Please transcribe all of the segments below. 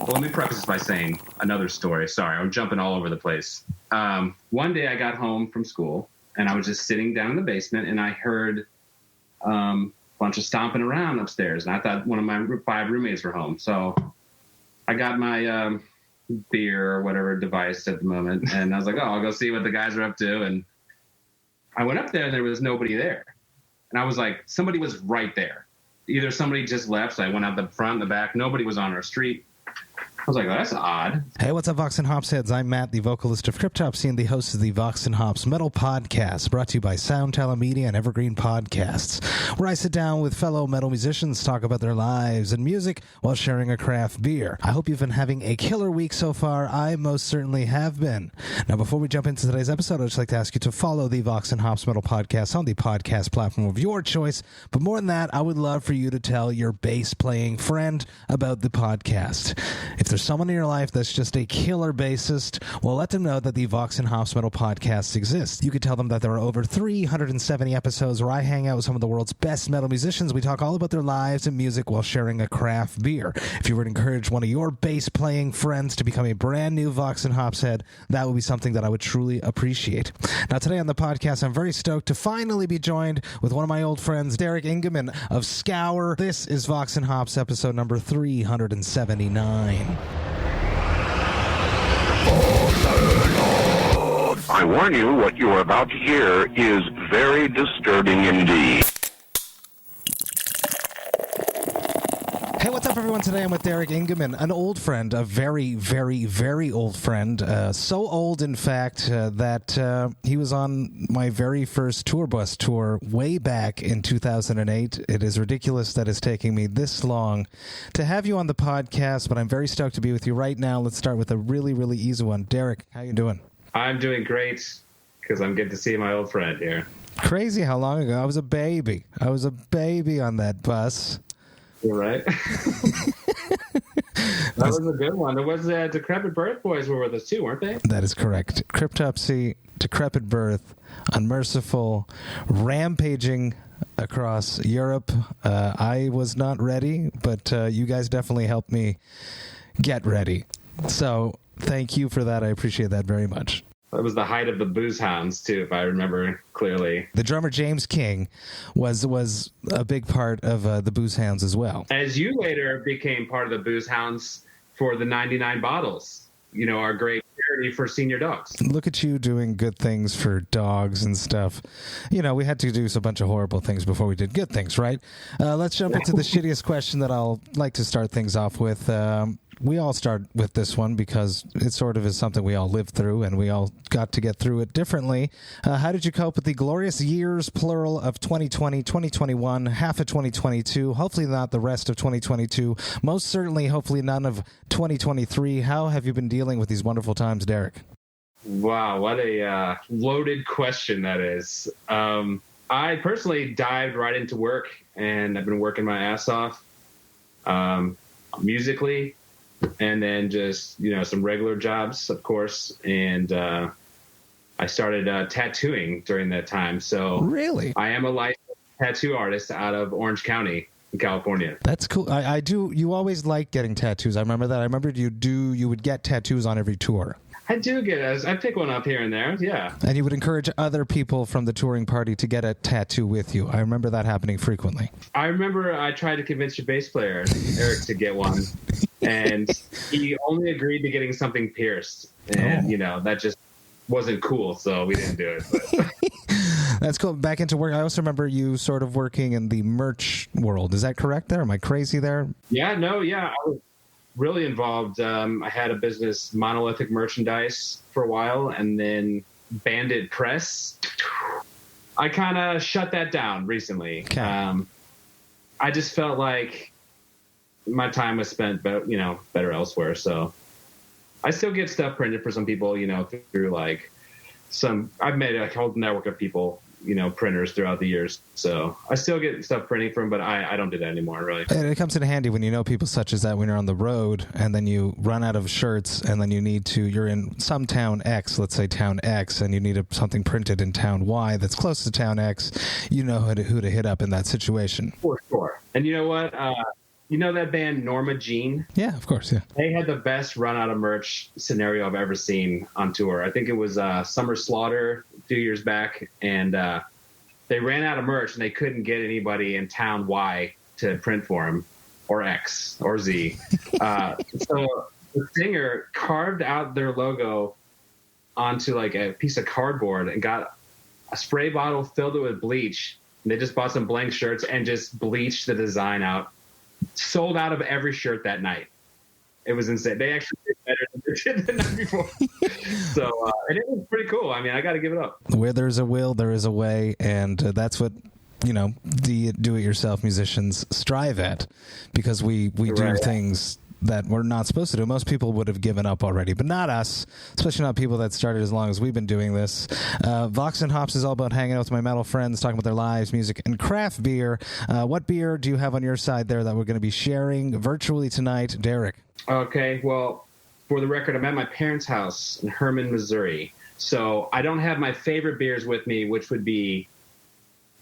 Well, let me preface this by saying another story. Sorry, I'm jumping all over the place. One day I got home from school, and I was just sitting down in the basement, and I heard a bunch of stomping around upstairs, and I thought one of my 5 roommates were home. So I got my beer or whatever device at the moment, and I was like, oh, I'll go see what the guys are up to. And I went up there, and there was nobody there. And I was like, somebody was right there. Either somebody just left, so I went out the front and the back. Nobody was on our street. I was like, well, that's odd. Hey, what's up, Vox and Hops heads? I'm Matt, the vocalist of Cryptopsy and the host of the Vox and Hops Metal Podcast, brought to you by Sound Telemedia and Evergreen Podcasts, where I sit down with fellow metal musicians, talk about their lives and music while sharing a craft beer. I hope you've been having a killer week so far. I most certainly have been. Now, before we jump into today's episode, I'd just like to ask you to follow the Vox and Hops Metal Podcast on the podcast platform of your choice. But more than that, I would love for you to tell your bass-playing friend about the podcast. If there's someone in your life that's just a killer bassist, well, let them know that the Vox and Hops Metal Podcast exists. You could tell them that there are over 370 episodes where I hang out with some of the world's best metal musicians. We talk all about their lives and music while sharing a craft beer. If you were to encourage one of your bass-playing friends to become a brand new Vox and Hops head, that would be something that I would truly appreciate. Now, today on the podcast, I'm very stoked to finally be joined with one of my old friends, Derek Engemann of Scour. This is Vox and Hops episode number 379. I warn you, what you are about to hear is very disturbing indeed. Hey, what's up, everyone? Today I'm with Derek Engemann, an old friend, a very, very, very old friend. So old, in fact, that he was on my very first tour bus tour way back in 2008. It is ridiculous that it's taking me this long to have you on the podcast, but I'm very stoked to be with you right now. Let's start with a really, really easy one. Derek, how you doing? I'm doing great because I'm getting to see my old friend here. Crazy how long ago. I was a baby. I was a baby on that bus. You're right. That was a good one. There was Decrepit Birth Boys were with us too, weren't they? That is correct. Cryptopsy, Decrepit Birth, Unmerciful, rampaging across Europe. I was not ready, but you guys definitely helped me get ready. So thank you for that. I appreciate that very much. That was the height of the Booze Hounds, too, if I remember clearly. The drummer James King was a big part of the Booze Hounds as well. As you later became part of the Booze Hounds for the 99 Bottles, you know, our great charity for senior dogs. Look at you doing good things for dogs and stuff. You know, we had to do a bunch of horrible things before we did good things, right? Let's jump into the shittiest question that I'll like to start things off with. We all start with this one because it sort of is something we all lived through, and we all got to get through it differently. How did you cope with the glorious years, plural, of 2020, 2021, half of 2022, hopefully not the rest of 2022, most certainly, hopefully none of 2023. How have you been dealing with these wonderful times, Derek? Wow, what a loaded question that is. I personally dived right into work, and I've been working my ass off musically. And then just, you know, some regular jobs, of course. And I started tattooing during that time. So really, I am a licensed tattoo artist out of Orange County in California. That's cool. I do. You always like getting tattoos. I remember that. I remember you would get tattoos on every tour. I do I pick one up here and there, yeah. And you would encourage other people from the touring party to get a tattoo with you. I remember that happening frequently. I remember I tried to convince your bass player, Eric, to get one. And he only agreed to getting something pierced. And, you know, that just wasn't cool, so we didn't do it. But. That's cool. Back into work. I also remember you sort of working in the merch world. Is that correct there? Am I crazy there? Yeah, I was really involved. I had a business, Monolithic Merchandise, for a while, and then Bandit Press. I kind of shut that down recently. Okay. I just felt like my time was spent, better elsewhere. So I still get stuff printed for some people, you know, through like I've made a whole network of people, you know, printers throughout the years. So I still get stuff printing from, but I don't do that anymore, really. And it comes in handy when you know people such as that when you're on the road and then you run out of shirts and then you're in some town X, let's say town X, and you need something printed in town Y that's close to town X. You know who to hit up in that situation. For sure. And you know what? you know that band Norma Jean? Yeah, of course, yeah. They had the best run out of merch scenario I've ever seen on tour. I think it was Summer Slaughter a few years back, and they ran out of merch, and they couldn't get anybody in town Y to print for them, or X, or Z. So the singer carved out their logo onto like a piece of cardboard and got a spray bottle, filled it with bleach, and they just bought some blank shirts and just bleached the design out. Sold out of every shirt that night. It was insane. They actually did better than they did the night before. So, and it was pretty cool. I mean, I got to give it up. Where there's a will, there is a way, and that's what, you know, the do-it-yourself musicians strive at, because we do things that we're not supposed to do. Most people would have given up already, but not us, especially not people that started as long as we've been doing this. Vox and Hops is all about hanging out with my metal friends, talking about their lives, music, and craft beer. What beer do you have on your side there that we're going to be sharing virtually tonight, Derek? Okay, well, for the record, I'm at my parents' house in Herman, Missouri, so I don't have my favorite beers with me, which would be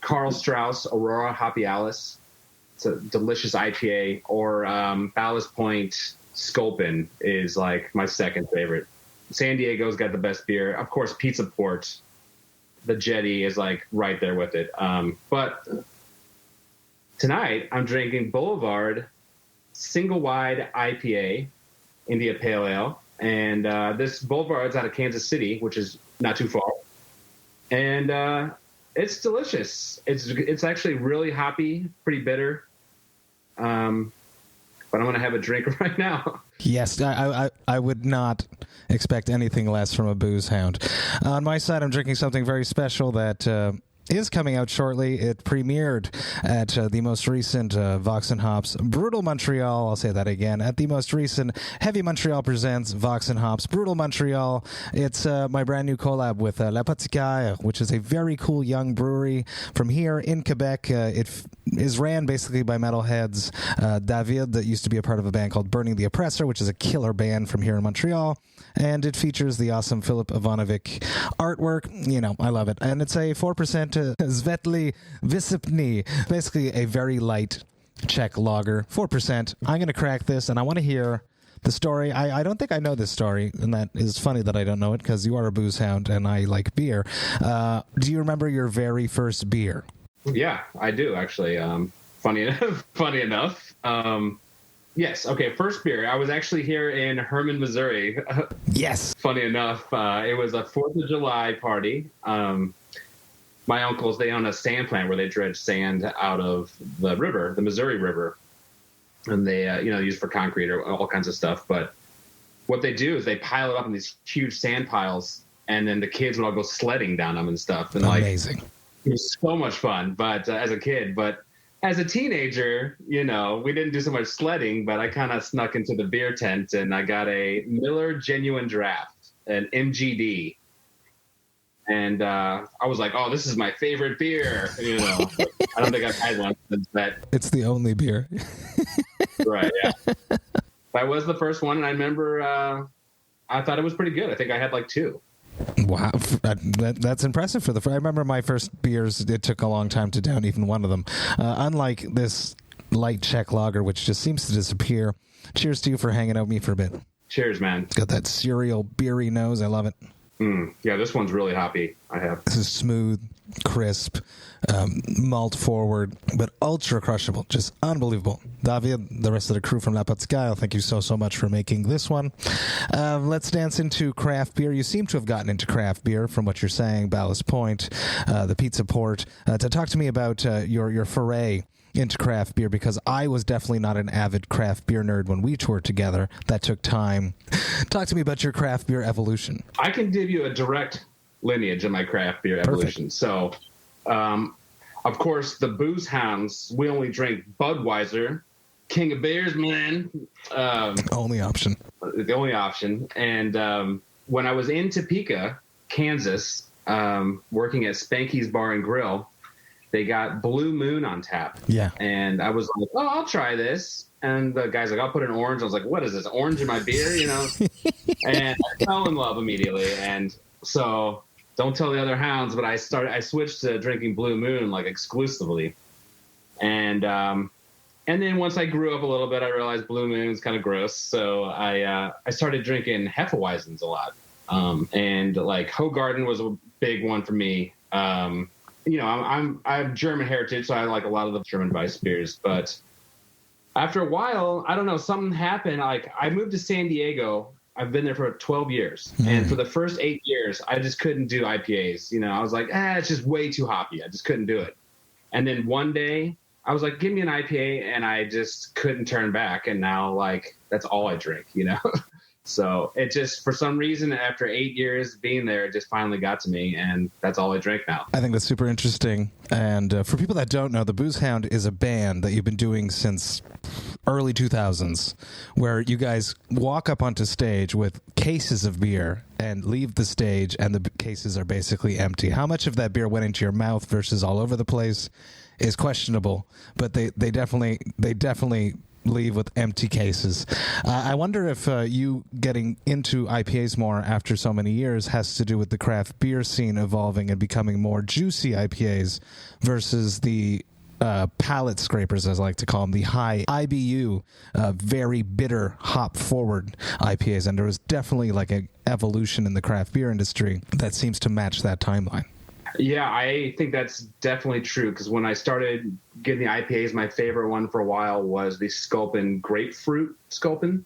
Carl Strauss Aurora Hoppy Alice. It's a delicious IPA, or Ballast Point Sculpin is like my second favorite. San Diego's got the best beer. Of course, Pizza Port, the Jetty, is like right there with it. But tonight I'm drinking Boulevard Single Wide IPA, India Pale Ale. And this Boulevard's out of Kansas City, which is not too far. And it's delicious. It's actually really hoppy, pretty bitter. But I'm going to have a drink right now. Yes, I would not expect anything less from a booze hound. On my side, I'm drinking something very special that is coming out shortly. It premiered at the most recent Vox and Hops Brewtal Montreal. I'll say that again. At the most recent Heavy Montreal presents Vox and Hops Brewtal Montreal. It's my brand new collab with Lefty, which is a very cool young brewery from here in Quebec. It is ran basically by metalheads. David, that used to be a part of a band called Burning the Oppressor, which is a killer band from here in Montreal. And it features the awesome Philip Ivanovic artwork. You know, I love it. And it's a 4% Světlé Výčepní, basically a very light Czech lager, 4%. I'm going to crack this, and I want to hear the story. I don't think I know this story, and that is funny that I don't know it, because you are a booze hound, and I like beer. Do you remember your very first beer? Yeah, I do, actually. Funny enough. Yes. Okay. First beer. I was actually here in Herman, Missouri. Yes. Funny enough, it was a 4th of July party. My uncles, they own a sand plant where they dredge sand out of the river, the Missouri River, and they, use for concrete or all kinds of stuff. But what they do is they pile it up in these huge sand piles, and then the kids would all go sledding down them and stuff. And amazing. It was so much fun. But as a kid, as a teenager, we didn't do so much sledding, but I kind of snuck into the beer tent, and I got a Miller Genuine Draft, an MGD. And I was like, oh, this is my favorite beer. I don't think I've had one since that. It's the only beer. Right, yeah. That was the first one, and I remember I thought it was pretty good. I think I had like 2. Wow, that's impressive. I remember my first beers, it took a long time to down even one of them. Unlike this light Czech lager, which just seems to disappear. Cheers to you for hanging out with me for a bit. Cheers, man. It's got that cereal beery nose. I love it. Yeah, this one's really hoppy. This is smooth, crisp, malt forward, but ultra crushable. Just unbelievable. David, the rest of the crew from Logboat Brewing Co, thank you so much for making this one. Let's dance into craft beer. You seem to have gotten into craft beer from what you're saying, Ballast Point, the Pizza Port. To talk to me about your foray into craft beer, because I was definitely not an avid craft beer nerd when we toured together. That took time. Talk to me about your craft beer evolution. I can give you a direct lineage of my craft beer evolution. Perfect. So, of course, the booze hounds, we only drink Budweiser, king of beers, man. Only option. The only option. And when I was in Topeka, Kansas, working at Spanky's Bar and Grill, they got Blue Moon on tap. Yeah. And I was like, oh, I'll try this. And the guy's like, I'll put an orange. I was like, what is this, orange in my beer, And I fell in love immediately. And so don't tell the other hounds, but I switched to drinking Blue Moon like exclusively. And And then once I grew up a little bit, I realized Blue Moon's kind of gross. So I started drinking Hefeweizens a lot. And like Hoegaarden was a big one for me. I have German heritage, so I like a lot of the German Weiss beers. But after a while, I don't know, something happened. Like I moved to San Diego. I've been there for 12 years. And for the first 8 years, I just couldn't do IPAs. I was like, it's just way too hoppy. I just couldn't do it. And then one day I was like, give me an IPA, and I just couldn't turn back. And now, like, that's all I drink, So it just, for some reason, after 8 years being there, it just finally got to me, and that's all I drink now. I think that's super interesting. And for people that don't know, the Booze Hound is a band that you've been doing since early 2000s, where you guys walk up onto stage with cases of beer and leave the stage, and the cases are basically empty. How much of that beer went into your mouth versus all over the place is questionable, but they definitely leave with empty cases. I wonder if you getting into IPAs more after so many years has to do with the craft beer scene evolving and becoming more juicy IPAs versus the palate scrapers, as I like to call them, the high IBU, very bitter, hop-forward IPAs. And there was definitely like an evolution in the craft beer industry that seems to match that timeline. Yeah, I think that's definitely true, because when I started getting the IPAs, my favorite one for a while was the Sculpin Grapefruit Sculpin.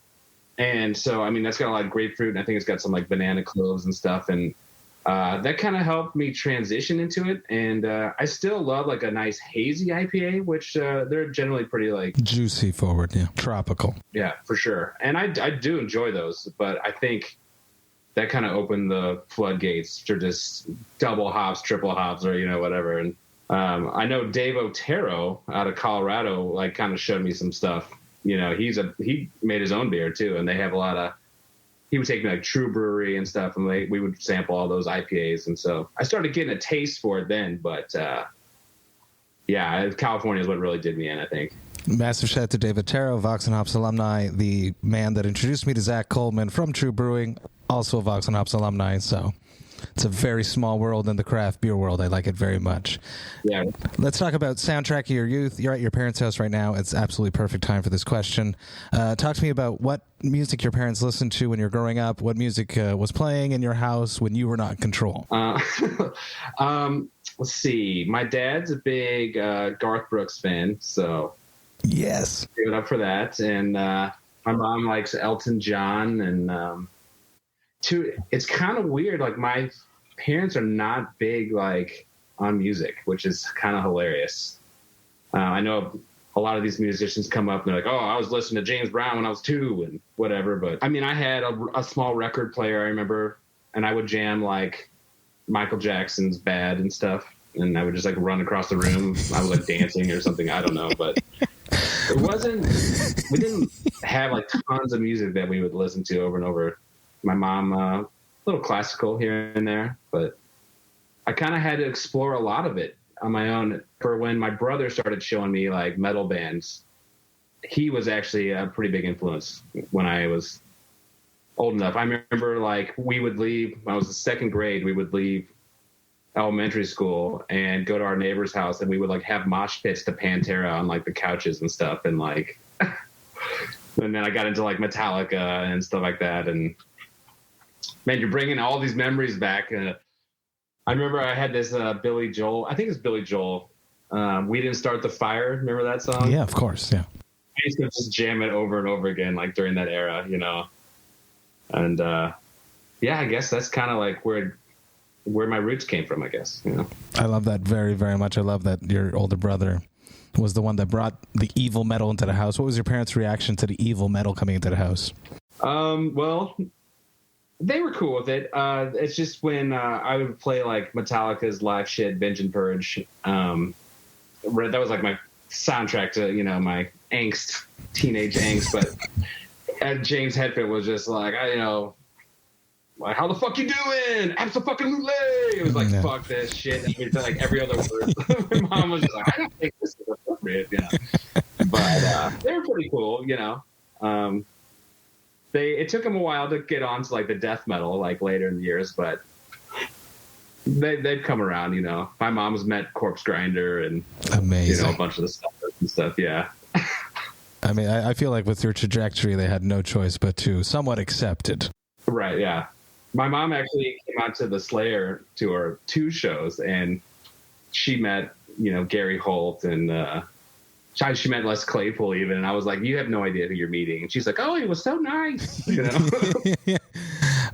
And so, I mean, that's got a lot of grapefruit, and I think it's got some like banana cloves and stuff. And that kind of helped me transition into it. And I still love like a nice hazy IPA, which they're generally pretty like juicy forward, yeah, tropical. Yeah, for sure. And I do enjoy those, but I think that kind of opened the floodgates to just double hops, triple hops, or, whatever. And I know Dave Otero out of Colorado, like, kind of showed me some stuff. He made his own beer too. And they have a lot of, he would take me like True Brewery and stuff, and we would sample all those IPAs. And so I started getting a taste for it then, but California is what really did me in, I think. Massive shout out to Dave Otero, Vox&Hops alumni, the man that introduced me to Zach Coleman from True Brewing, also a Vox&Hops alumni. So it's a very small world in the craft beer world. I like it very much. Yeah. Let's talk about soundtrack of your youth. You're at your parents' house right now. It's absolutely perfect time for this question. Talk to me about what music your parents listened to when you were growing up, what music was playing in your house when you were not in control. Let's see. My dad's a big Garth Brooks fan, so... Yes. Give it up for that. And my mom likes Elton John. And it's kind of weird. Like, my parents are not big, like, on music, which is kind of hilarious. I know a lot of these musicians come up and they're like, oh, I was listening to James Brown when I was 2 and whatever. But, I mean, I had a small record player, I remember, and I would jam, like, Michael Jackson's Bad and stuff. And I would just, like, run across the room. I was, like, dancing or something. I don't know, but... we didn't have like tons of music that we would listen to over and over. My mom, a little classical here and there, but I kind of had to explore a lot of it on my own. For when my brother started showing me like metal bands, he was actually a pretty big influence when I was old enough. I remember like we would leave, when I was in second grade, we would leave elementary school and go to our neighbor's house, and we would like have mosh pits to Pantera on like the couches and stuff, and like and then I got into like Metallica and stuff like that. And man, you're bringing all these memories back. I remember I had this Billy Joel, I think it's Billy Joel, We Didn't Start the Fire. Remember that song? Yeah, of course. Yeah, I used to just jam it over and over again, like during that era, and I guess that's kind of like where my roots came from, I guess. I love that very, very much. I love that your older brother was the one that brought the evil metal into the house. What was your parents' reaction to the evil metal coming into the house? Well, they were cool with it. It's just when I would play like Metallica's Live Shit, Binge and Purge. That was like my soundtrack to, my angst, teenage angst. But James Hetfield was just like, like, how the fuck you doing? Abso-fucking-lutely! It was like, fuck this shit. I mean, like every other word. My mom was just like, I don't think this is appropriate, But they were pretty cool, It took them a while to get on to like the death metal, like later in the years, but they've come around, My mom's met Corpse Grinder and amazing, a bunch of the stuff and stuff, yeah. I mean, I feel like with your trajectory, they had no choice but to somewhat accept it. Right, yeah. My mom actually came out to the Slayer tour 2 shows, and she met, Gary Holt, and she met Les Claypool even, and I was like, you have no idea who you're meeting. And she's like, oh, he was so nice.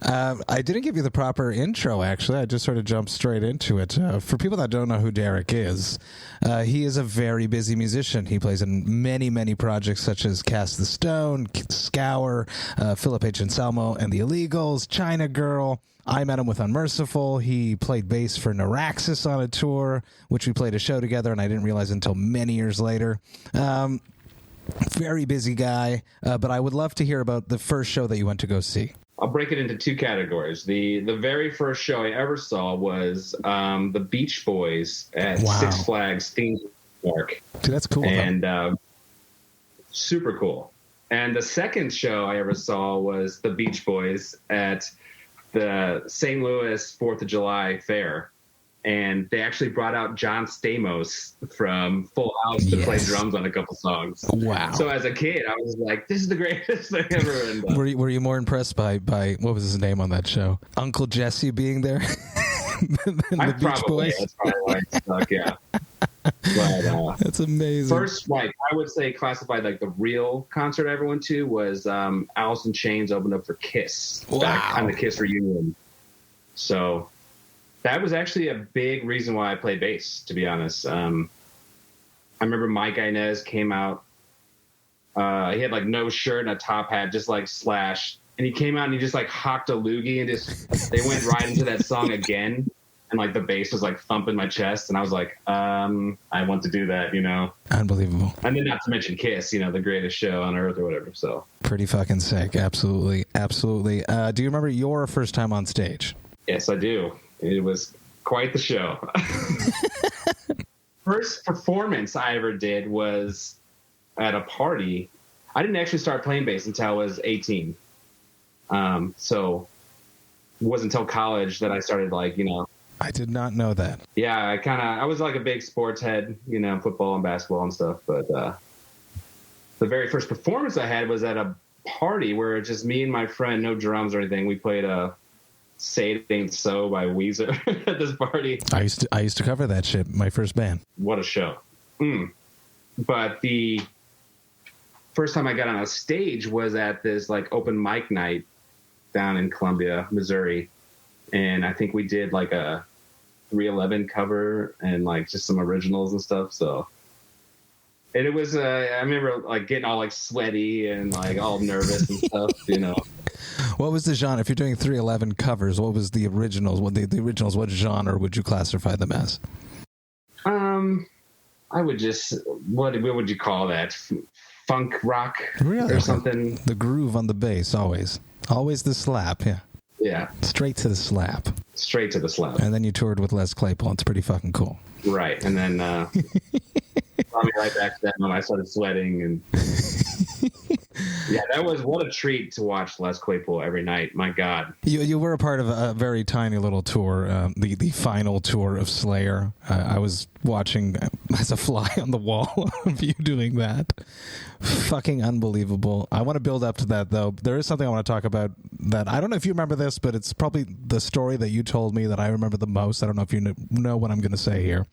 I didn't give you the proper intro, actually. I just sort of jumped straight into it. For people that don't know who Derek is, he is a very busy musician. He plays in many, many projects such as Cast the Stone, Scour, Phil Anselmo and the Illegals, China Girl. I met him with Unmerciful. He played bass for Neuraxis on a tour, which we played a show together, and I didn't realize until many years later. Very busy guy, but I would love to hear about the first show that you went to go see. I'll break it into 2 categories. The very first show I ever saw was the Beach Boys at Six Flags theme park. Dude, that's cool. And super cool. And the second show I ever saw was the Beach Boys at the St. Louis 4th of July fair. And they actually brought out John Stamos from Full House to play drums on a couple songs. Wow. So as a kid, I was like, this is the greatest thing ever. And, were you more impressed by what was his name on that show? Uncle Jesse being there than the Beach Boys? That's probably why it stuck, yeah. But, that's amazing. First, I would say classified the real concert I ever went to was Alice in Chains opened up for Kiss back on the Kiss reunion. So that was actually a big reason why I played bass, to be honest. I remember Mike Inez came out. He had no shirt and a top hat, just Slash. And he came out and he just hocked a loogie and they went right into that song again. And the bass was thumping my chest. And I was like, I want to do that, Unbelievable. And then not to mention Kiss, the greatest show on earth or whatever. So pretty fucking sick. Absolutely. Absolutely. Do you remember your first time on stage? Yes, I do. It was quite the show. First performance I ever did was at a party. I didn't actually start playing bass until I was 18. So it wasn't until college that I started I did not know that. Yeah, I was a big sports head, football and basketball and stuff. But the very first performance I had was at a party where just me and my friend, no drums or anything, we played Say It Ain't So by Weezer at this party. I used to cover that shit, my first band. What a show. But the first time I got on a stage was at this open mic night down in Columbia, Missouri. And I think we did a 311 cover and just some originals and stuff. So, and it was, I remember getting all sweaty and all nervous and stuff, What was the genre? If you're doing 311 covers, what was the originals? What what genre would you classify them as? I would just, what would you call that? Funk rock or something? The groove on the bass, always the slap, yeah. Yeah. Straight to the slap. Straight to the slap. And then you toured with Les Claypool. It's pretty fucking cool. Right. And then brought me right back to that when I started sweating. And yeah, that was what a treat to watch Les Claypool every night. My God. You were a part of a very tiny little tour, the final tour of Slayer. I was watching as a fly on the wall of you doing that. Fucking unbelievable. I want to build up to that, though. There is something I want to talk about that I don't know if you remember this, but it's probably the story that you told me that I remember the most. I don't know if you know what I'm going to say here.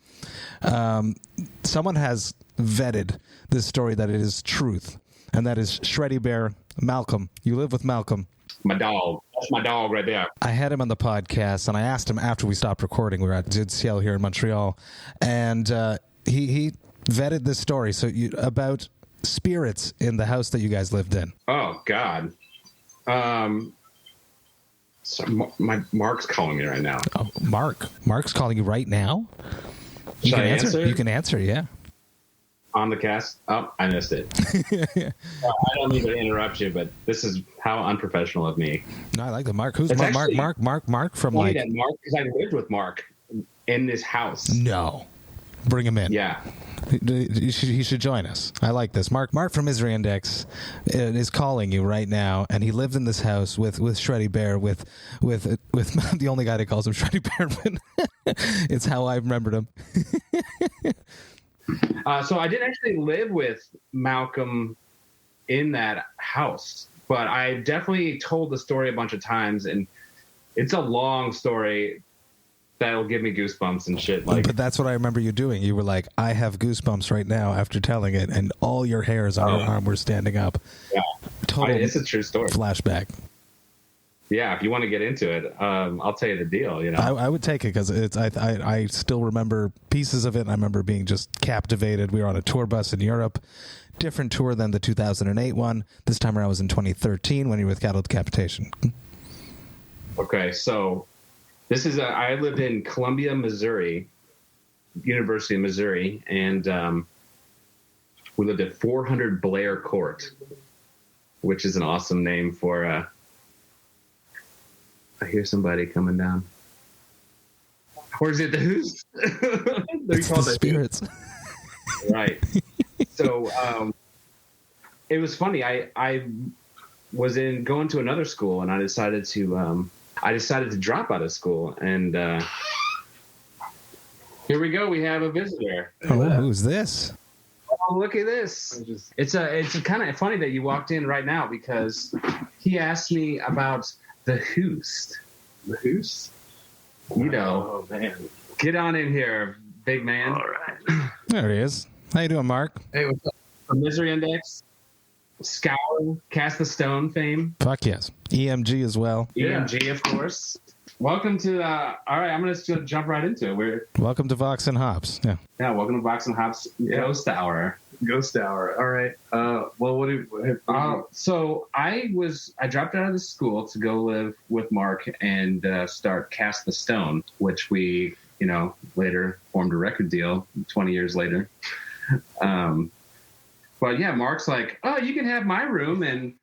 Someone has vetted this story that it is truth, and that is Shreddy Bear Malcolm. You live with Malcolm. My dog. That's my dog right there. I had him on the podcast, and I asked him after we stopped recording. We were at DCL here in Montreal, and he vetted this story about spirits in the house that you guys lived in. Oh, God. So Mark's calling me right now. Oh, Mark's calling you right now? Should I answer? You can answer, yeah. On the cast? Oh, I missed it. I don't mean to interrupt you, but this is how unprofessional of me. No, I like the Mark. Who's Mark from Mark, because I lived with Mark in this house. No. Bring him in. Yeah. He should join us. I like this. Mark from Misery Index is calling you right now, and he lived in this house with Shreddy Bear, with the only guy that calls him Shreddy Bear, but it's how I remembered him. So I didn't actually live with Malcolm in that house, but I definitely told the story a bunch of times, and it's a long story that'll give me goosebumps and shit. Like, but that's what I remember you doing. You were like, I have goosebumps right now after telling it, and all your hairs on your arm were standing up. Yeah. Total it's a true story. Flashback. Yeah, if you want to get into it, I'll tell you the deal. You know, I would take it because I still remember pieces of it, and I remember being just captivated. We were on a tour bus in Europe, different tour than the 2008 one. This time around was in 2013 when you were with Cattle Decapitation. Okay, so this is I lived in Columbia, Missouri, University of Missouri, and we lived at 400 Blair Court, which is an awesome name for. I hear somebody coming down. Or is it the Who's? It's the Spirits. Right. So it was funny. I was going to another school, and I decided to drop out of school, and here we go. We have a visitor. Oh, who's this? Oh, look at this. It's kind of funny that you walked in right now, because he asked me about the Who's. The Who's? You know. Oh, man. Get on in here, big man. All right. There he is. How you doing, Mark? Hey, what's up? Misery Index, Scour, Cast the Stone fame. Fuck yes. EMG as well. EMG, of course. Welcome to, all right, I'm going to jump right into it. Welcome to Vox&Hops. Yeah. Yeah, welcome to Vox&Hops Ghost Hour. Ghost Hour. All right. Well, what do you... So I dropped out of the school to go live with Mark and start Cast the Stone, which we, later formed a record deal 20 years later. But yeah, Mark's like, oh, you can have my room, and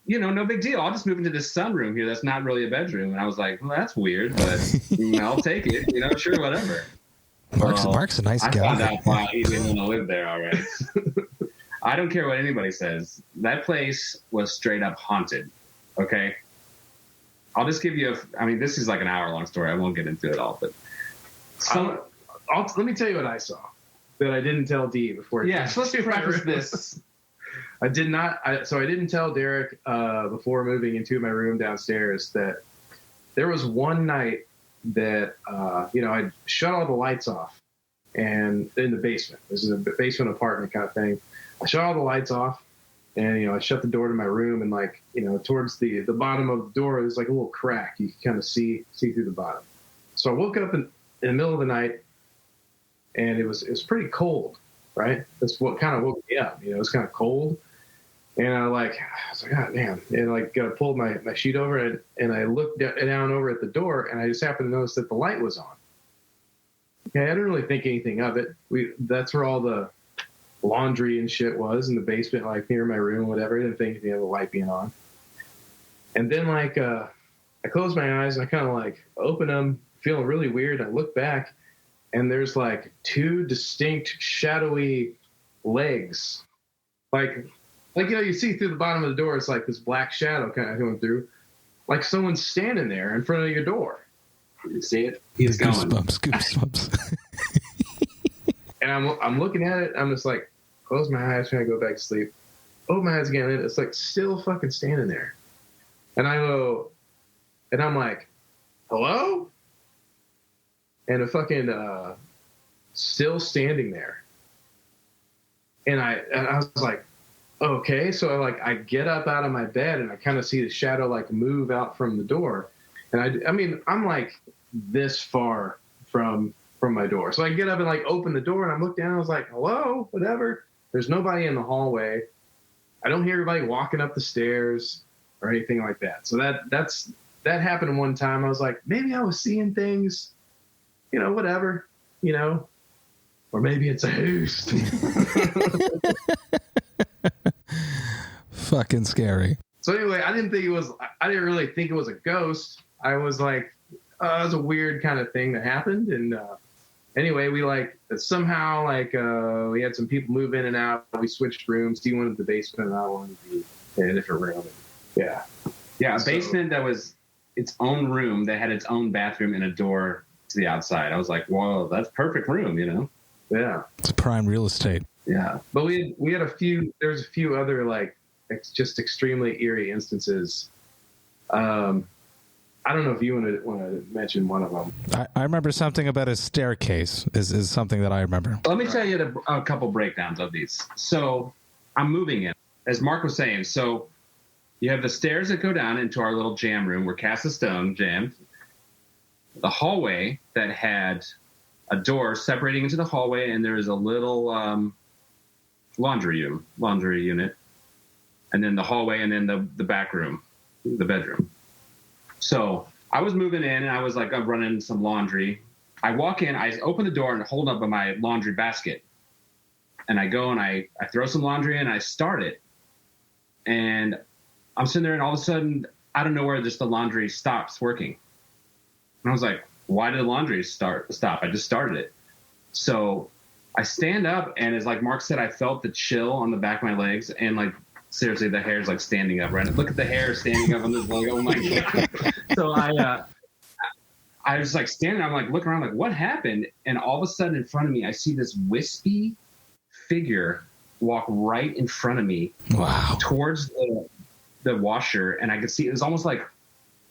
no big deal. I'll just move into this sunroom here. That's not really a bedroom. And I was like, well, that's weird, but I'll take it. Sure, whatever. Mark's a nice guy. I found out why he didn't want to live there already. I don't care what anybody says. That place was straight up haunted. Okay. I'll just give you this is like an hour-long story. I won't get into it all, but let me tell you what I saw that I didn't tell Dee before. Yeah, so let's preface this. I did not. I didn't tell Derek before moving into my room downstairs that there was one night that I shut all the lights off, and in the basement. This is a basement apartment kind of thing. I shut all the lights off, and I shut the door to my room, and towards the bottom of the door there's like a little crack. You can kind of see through the bottom. So I woke up in the middle of the night, and it was pretty cold. Right, that's what kind of woke me up. It was kind of cold. And I was like, God damn. And I pulled my sheet over, and I looked down over at the door, and I just happened to notice that the light was on. Okay, I didn't really think anything of it. That's where all the laundry and shit was, in the basement, near my room, whatever. I didn't think anything of the light being on. And then I closed my eyes, and I kind of open them, feeling really weird. I look back, and there's two distinct shadowy legs, you see through the bottom of the door, it's this black shadow kind of coming through, someone's standing there in front of your door. You see it? He's going. Goosebumps. And I'm looking at it. I'm just close my eyes, trying to go back to sleep. Open my eyes again, and it's still fucking standing there. And I go, and I'm like, hello? And a fucking still standing there. And I was like, okay. So I get up out of my bed, and I kind of see the shadow move out from the door. And I'm this far from my door. So I get up and open the door, and I look down, and I was like, hello, whatever. There's nobody in the hallway. I don't hear everybody walking up the stairs or anything like that. So that happened one time. I was like, maybe I was seeing things, whatever, or maybe it's a host. Fucking scary. So anyway, I didn't really think it was a ghost. I was like, it was a weird kind of thing that happened. And anyway, we somehow we had some people move in and out. We switched rooms. He wanted the basement, and I wanted to be in a different room. Yeah. Yeah, a basement that was its own room that had its own bathroom and a door to the outside. I was like, whoa, that's perfect room, Yeah. It's prime real estate. Yeah. But we had there was a few other just extremely eerie instances. I don't know if you want to mention one of them. I remember something about a staircase is something that I remember. Let me tell you a couple breakdowns of these. So I'm moving in, as Mark was saying. So you have the stairs that go down into our little jam room where Cast of Stone jammed. The hallway that had a door separating into the hallway, and there is a little laundry unit. And then the hallway, and then the back room, the bedroom. So I was moving in, and I was like, I'm running some laundry. I walk in, I open the door and hold up my laundry basket. And I go and I throw some laundry in, and I start it. And I'm sitting there, and all of a sudden, out of nowhere, just the laundry stops working. And I was like, why did the laundry stop? I just started it. So I stand up, and as like Mark said, I felt the chill on the back of my legs, and like, seriously, the hair's like standing up, right? Look at the hair standing up. I'm just like, oh my God. So I was like standing there, I'm like looking around, like, what happened? And all of a sudden in front of me, I see this wispy figure walk right in front of me. Wow. Towards the washer. And I could see it was almost like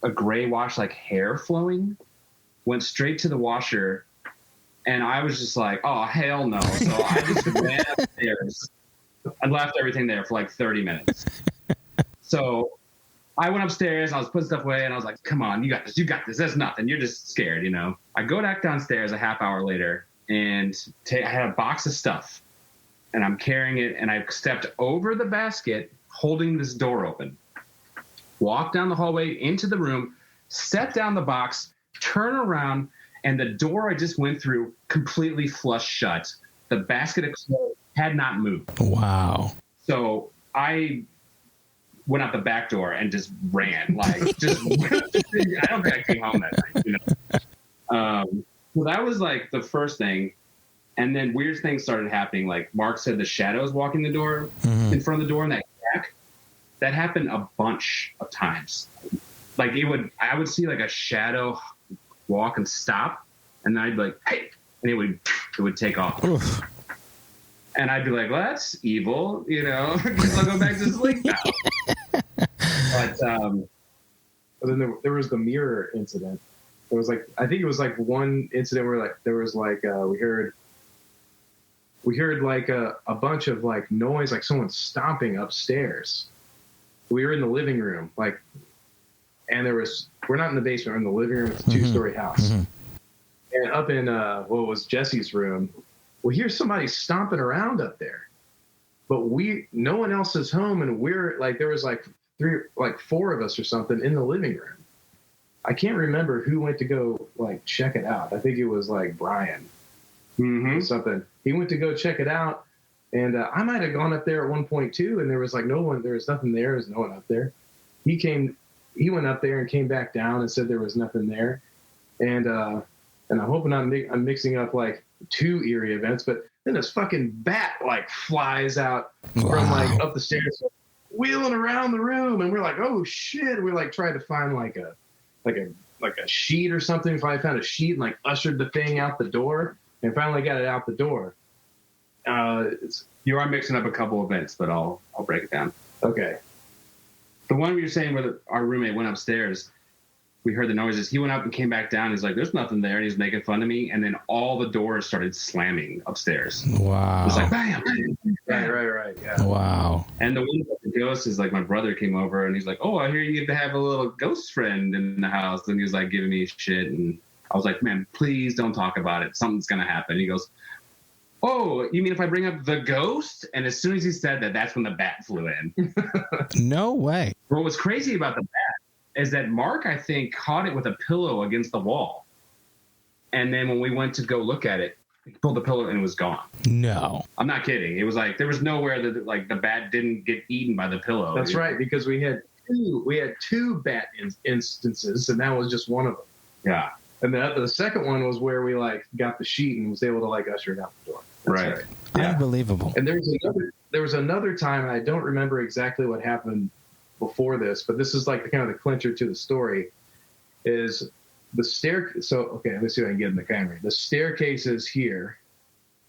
a gray wash, like hair flowing, went straight to the washer. And I was just like, oh, hell no. So I just ran upstairs. I left everything there for like 30 minutes. So I went upstairs, I was putting stuff away, and I was like, come on, you got this. That's nothing. You're just scared, you know? I go back downstairs a half hour later, and I had a box of stuff, and I'm carrying it, and I stepped over the basket holding this door open. Walked down the hallway into the room, set down the box, turn around, and the door I just went through completely flushed shut. The basket of clothes had not moved. Wow. So I went out the back door and just ran. Like, I don't think I came home that night, you know? So that was like the first thing. And then weird things started happening. Like Mark said, the shadows walking the door in front of the door in that crack. That happened a bunch of times. Like I would see like a shadow walk and stop, and then I'd be like, hey, and it would take off. Oof. And I'd be like, well, that's evil, you know, because I'll go back to sleep now. But then there was the mirror incident. There was like, I think it was like one incident where like there was like we heard like a bunch of like noise, like someone stomping upstairs. We were in the living room, like, and we're not in the basement, we're in the living room. It's a 2-story house. And up in what was Jesse's room, we hear somebody stomping around up there, but no one else is home, and we're like, there was like 4 of us or something in the living room. I can't remember who went to go like check it out. I think it was like Brian, something. He went to go check it out, and I might have gone up there at one point too, and there was like no one. There was nothing there. There was no one up there. He went up there and came back down and said there was nothing there, and I'm hoping I'm mixing up like 2 eerie events, but then this fucking bat like flies out from like up the stairs, wheeling around the room, and we're like, oh shit! We're like trying to find like a sheet or something. Finally found a sheet and like ushered the thing out the door, and finally got it out the door. You are mixing up a couple events, but I'll break it down. Okay. The one where you're saying where our roommate went upstairs, we heard the noises. He went up and came back down. He's like, there's nothing there. And he's making fun of me. And then all the doors started slamming upstairs. Wow. It was like, bam. Right. Yeah. Wow. And the one with the ghost is like, my brother came over and he's like, oh, I hear you get to have a little ghost friend in the house. And he was like giving me shit. And I was like, man, please don't talk about it. Something's going to happen. He goes, oh, you mean if I bring up the ghost? And as soon as he said that, that's when the bat flew in. No way. What was crazy about the bat is that Mark, I think, caught it with a pillow against the wall. And then when we went to go look at it, he pulled the pillow and it was gone. No. I'm not kidding. It was like, there was nowhere that like the bat didn't get eaten by the pillow. That's right, because we had 2 bat instances, and that was just one of them. Yeah. And the second one was where we like got the sheet and was able to like usher it out the door. That's right. Yeah. Unbelievable. And there was another time, and I don't remember exactly what happened before this, but this is like the kind of the clincher to the story, is the stair. So, okay, let's see if I can get in the camera. The staircase is here,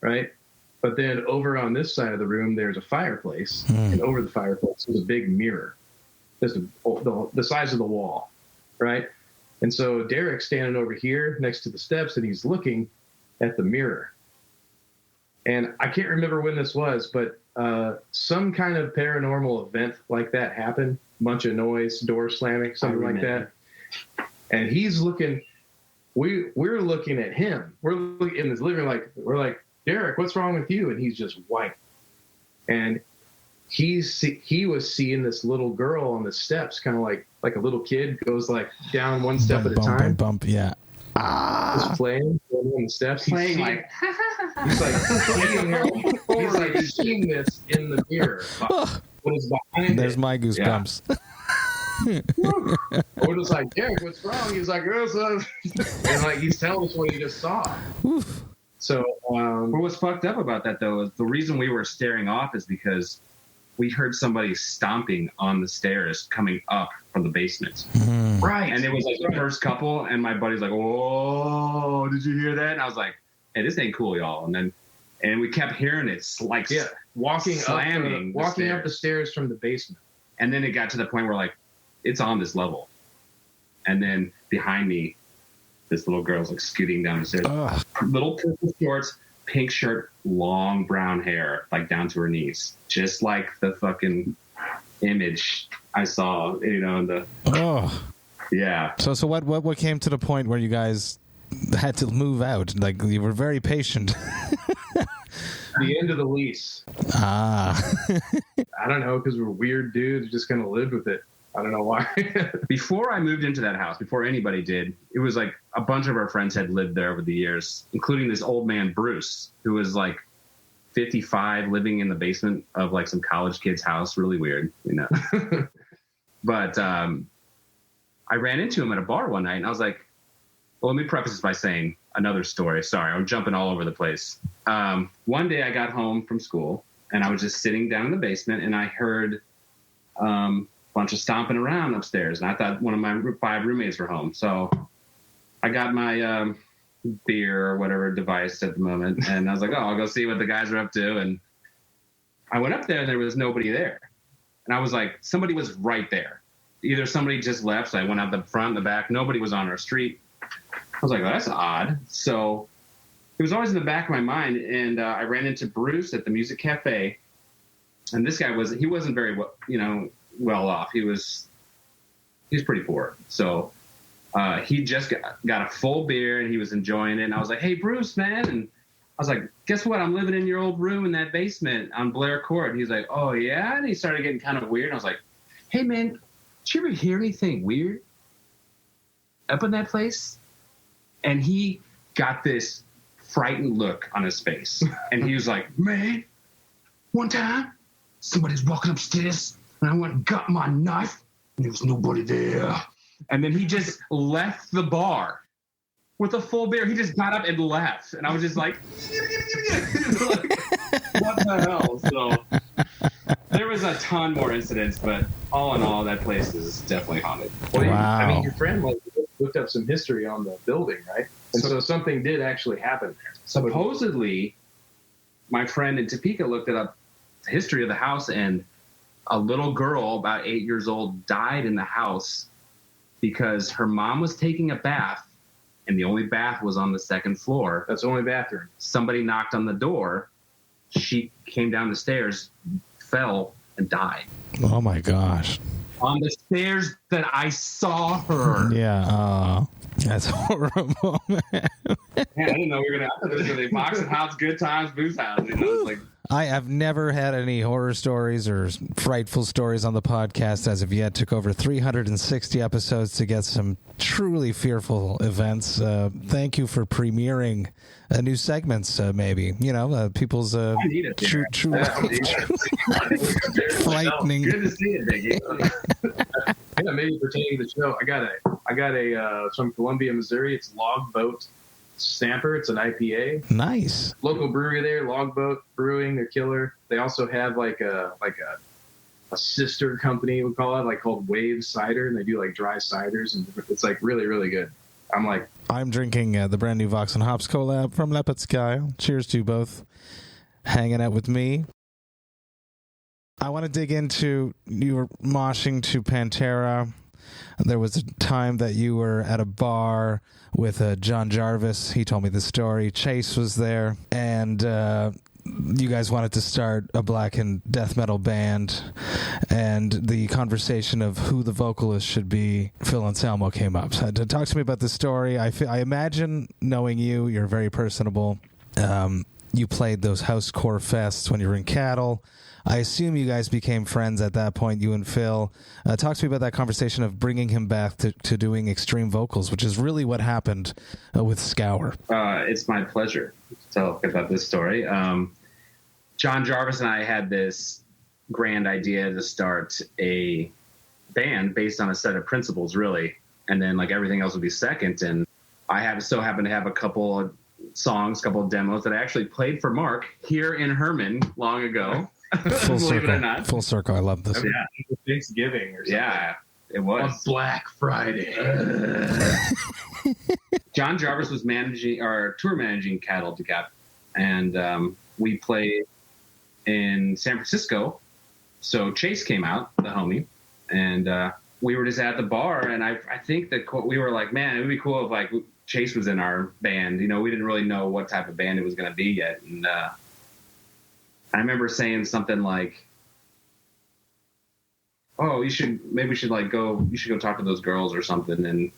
right? But then over on this side of the room, there's a fireplace, and over the fireplace is a big mirror, just the size of the wall, right? And so Derek's standing over here next to the steps, and he's looking at the mirror. And I can't remember when this was, but some kind of paranormal event like that happened. Bunch of noise, door slamming, something like that. And he's looking. We're looking at him. We're looking in his living room, we're like, Derek, what's wrong with you? And he's just white. And he was seeing this little girl on the steps, kind of like a little kid goes like down one step at a time. Bump, yeah. Just playing on the steps. He's like seeing her. He's like seeing this in the mirror. What is behind There's my goosebumps. Yeah. We're just like, Derek, what's wrong? He's like, and like he's telling us what he just saw. Oof. So, what was fucked up about that though is the reason we were staring off is because we heard somebody stomping on the stairs coming up from the basement. Right. And it was like the first couple, and my buddy's like, "Whoa, did you hear that?" And I was like, "Hey, this ain't cool, y'all." And we kept hearing it like walking up the stairs from the basement. And then it got to the point where like it's on this level. And then behind me, this little girl's like scooting down the stairs. Little purple shorts, pink shirt, long brown hair, like down to her knees. Just like the fucking image I saw, in the... Yeah. So what came to the point where you guys had to move out? Like, you were very patient. The end of the lease. I don't know, because we're weird dudes, just kind of lived with it. I don't know why. Before I moved into that house, before anybody did, it was like a bunch of our friends had lived there over the years, including this old man, Bruce, who was like 55, living in the basement of like some college kid's house. Really weird, But I ran into him at a bar one night, and I was like, well, let me preface this by saying another story. Sorry, I'm jumping all over the place. One day I got home from school, and I was just sitting down in the basement, and I heard bunch of stomping around upstairs, and I thought one of my 5 roommates were home. So I got my beer or whatever device at the moment, and I was like, I'll go see what the guys are up to. And I went up there, and there was nobody there. And I was like, somebody was right there. Either somebody just left, so I went out the front and the back. Nobody was on our street. I was like, well, that's odd. So it was always in the back of my mind, and I ran into Bruce at the music cafe, and this guy he wasn't very well off. He was pretty poor. So he just got a full beer, and he was enjoying it. And I was like, hey, Bruce, man. And I was like, guess what? I'm living in your old room in that basement on Blair Court. He's like, oh, yeah? And he started getting kind of weird. And I was like, hey, man, did you ever hear anything weird up in that place? And he got this frightened look on his face. And he was like, man, one time somebody's walking upstairs, and I went and got my knife, and there was nobody there. And then he just left the bar with a full beer. He just got up and left. And I was just like, what the hell? So there was a ton more incidents, but all in all, that place is definitely haunted. Well, wow. I mean, your friend looked up some history on the building, right? And so something did actually happen there. Supposedly, my friend in Topeka looked up the history of the house, and a little girl about 8 years old died in the house because her mom was taking a bath, and the only bath was on the second floor. That's the only bathroom. Somebody knocked on the door. She came down the stairs, fell, and died. Oh, my gosh. On the stairs that I saw her. Yeah, that's horrible, man. I didn't know we were going to Vox&Hops, Good Times, Booze House. Like, I have never had any horror stories or frightful stories on the podcast as of yet. Took over 360 episodes to get some truly fearful events. Thank you for premiering new segments, maybe. People's true frightening. Good to see it, Biggie. Yeah, maybe pertaining to the show, I got a from Columbia, Missouri. It's Logboat Stamper. It's an IPA. Nice. Local brewery there, Logboat Brewing. They're killer. They also have like a sister company, we call it, like called Wave Cider, and they do like dry ciders, and it's like really, really good. I'm drinking the brand new Vox&Hops collab from Lefty. Cheers to you both. hanging out with me. I want to dig into, you were moshing to Pantera. There was a time that you were at a bar with John Jarvis. He told me the story. Chase was there, and you guys wanted to start a black and death metal band, and the conversation of who the vocalist should be, Phil Anselmo, came up. So talk to me about the story. I imagine, knowing you, you're very personable. You played those house core fests when you were in Cattle. I assume you guys became friends at that point, you and Phil. Talk to me about that conversation of bringing him back to doing extreme vocals, which is really what happened with Scour. It's my pleasure to talk about this story. John Jarvis and I had this grand idea to start a band based on a set of principles, really, and then like everything else would be second. And I happen to have a couple of songs, couple of demos that I actually played for Mark here in Herman long ago. Full circle. Full circle. I love this. Yeah, Thanksgiving or something. Yeah, it was on Black Friday. John Jarvis was tour managing Cattle together, and we played in San Francisco. So Chase came out, the homie, and we were just at the bar, and I think that we were like, man, it would be cool if like Chase was in our band. You know, we didn't really know what type of band it was going to be yet, and I remember saying something like, "Oh, we should go talk to those girls or something and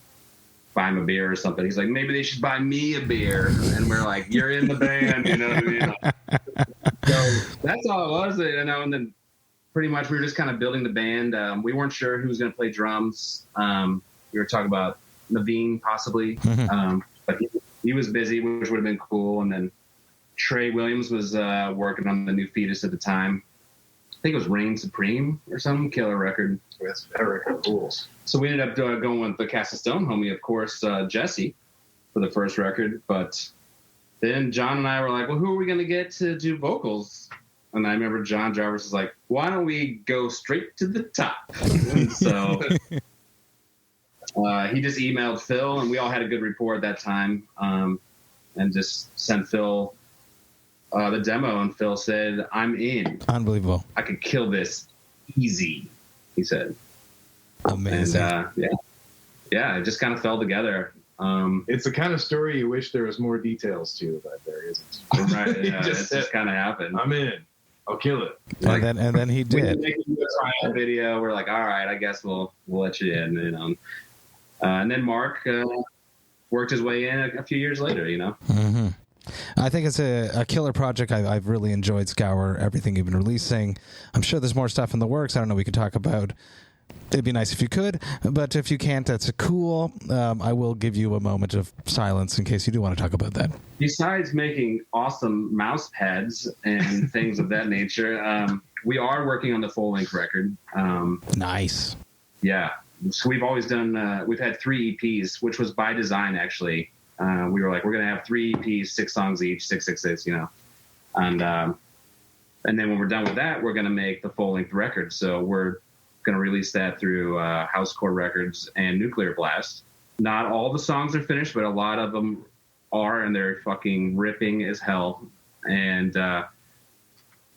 buy them a beer or something." He's like, "Maybe they should buy me a beer," and we're like, "You're in the band," you know what I mean? So that's all it was, you know. And then pretty much we were just kind of building the band. We weren't sure who was going to play drums. We were talking about Naveen possibly, but he was busy, which would have been cool. And then Trey Williams was working on the new Fetus at the time. I think it was Reign Supreme or some killer record. That's that record rules. So we ended up going with the Cast of Stone homie, of course, Jesse, for the first record. But then John and I were like, well, who are we going to get to do vocals? And I remember John Jarvis was like, why don't we go straight to the top? And so he just emailed Phil, and we all had a good rapport at that time, and just sent Phil the demo, and Phil said, I'm in. Unbelievable. I could kill this easy, he said. Amazing. And yeah, it just kind of fell together. It's the kind of story you wish there was more details to, but there isn't. Right, yeah, it just kind of happened. I'm in. I'll kill it. Like, and then he did. We did make a trial video. We're like, all right, I guess we'll let you in, you know. And then Mark worked his way in a few years later, you know. Mm-hmm. I think it's a killer project. I've really enjoyed Scour, everything you've been releasing. I'm sure there's more stuff in the works. I don't know, we could talk about. It'd be nice if you could, but if you can't, that's cool. I will give you a moment of silence in case you do want to talk about that. Besides making awesome mouse pads and things of that nature, we are working on the full-length record. Nice. Yeah. So we've always done, we've had 3 EPs, which was by design, actually. We were like, we're going to have 3 EPs, 6 songs each, 6, you know. And then when we're done with that, we're going to make the full-length record. So we're going to release that through Housecore Records and Nuclear Blast. Not all the songs are finished, but a lot of them are, and they're fucking ripping as hell. And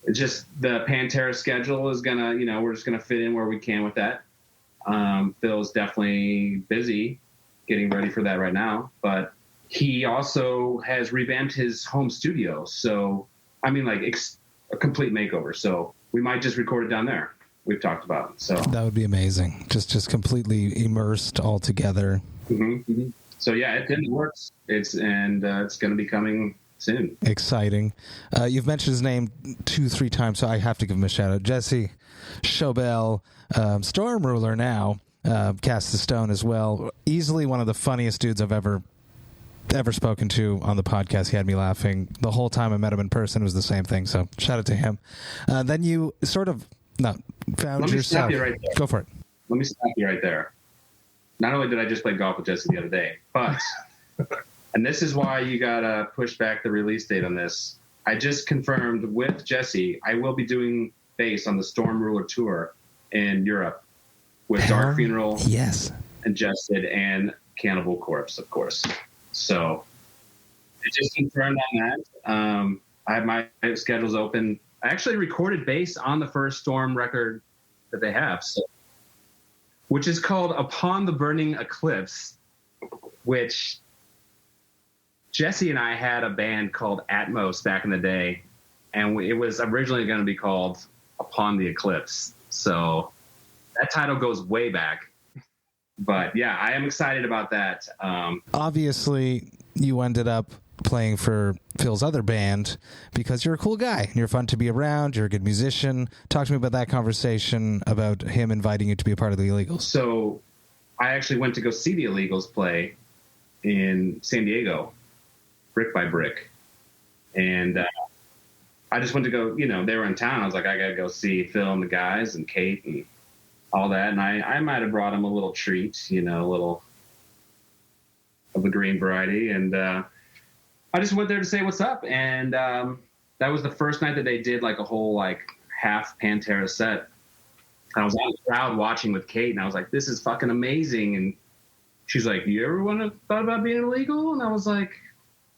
it's just the Pantera schedule is going to, you know, we're just going to fit in where we can with that. Phil's definitely busy getting ready for that right now, but he also has revamped his home studio. So, I mean, like a complete makeover. So we might just record it down there. We've talked about. So that would be amazing. Just completely immersed all together. Mm-hmm, mm-hmm. So yeah, it works. It's going to be coming soon. Exciting. You've mentioned his name 2-3 times, so I have to give him a shout out. Jesse Schobel, Storm Ruler now, Cast the Stone as well. Easily one of the funniest dudes I've ever spoken to on the podcast. He had me laughing the whole time I met him in person. It was the same thing. So shout out to him. Then you sort of found yourself. You right there. Go for it. Let me stop you right there. Not only did I just play golf with Jesse the other day, but, and this is why you got to push back the release date on this. I just confirmed with Jesse, I will be doing bass on the Storm Ruler tour in Europe with Dark Funeral, yes, Ingested, and Cannibal Corpse, of course. So I just confirmed on that. I have my schedules open. I actually recorded bass on the first Storm record that they have, which is called Upon the Burning Eclipse, which Jesse and I had a band called Atmos back in the day, and it was originally going to be called Upon the Eclipse. So that title goes way back. But yeah, I am excited about that. Obviously, you ended up playing for Phil's other band because you're a cool guy. You're fun to be around. You're a good musician. Talk to me about that conversation about him inviting you to be a part of the Illegals. So I actually went to go see the Illegals play in San Diego, Brick by Brick. And I just went to go, they were in town. I was like, I got to go see Phil and the guys and Kate and all that. And I might have brought him a little treat, a little of the green variety. And I just went there to say what's up. And that was the first night that they did like a whole like half Pantera set. I was out in the crowd watching with Kate, and I was like, this is fucking amazing. And she's like, you ever thought about being illegal? And I was like,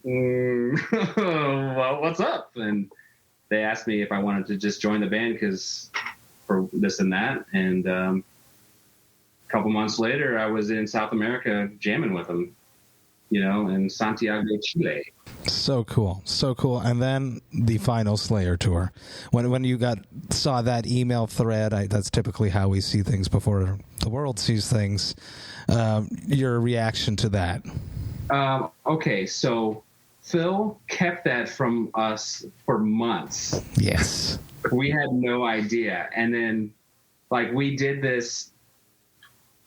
well, what's up? And they asked me if I wanted to just join the band for this and that. And a couple months later, I was in South America jamming with them, in Santiago de Chile. So cool. And then the final Slayer tour. When you saw that email thread, that's typically how we see things before the world sees things. Your reaction to that? Okay, so Phil kept that from us for months. Yes. We had no idea. And then, we did this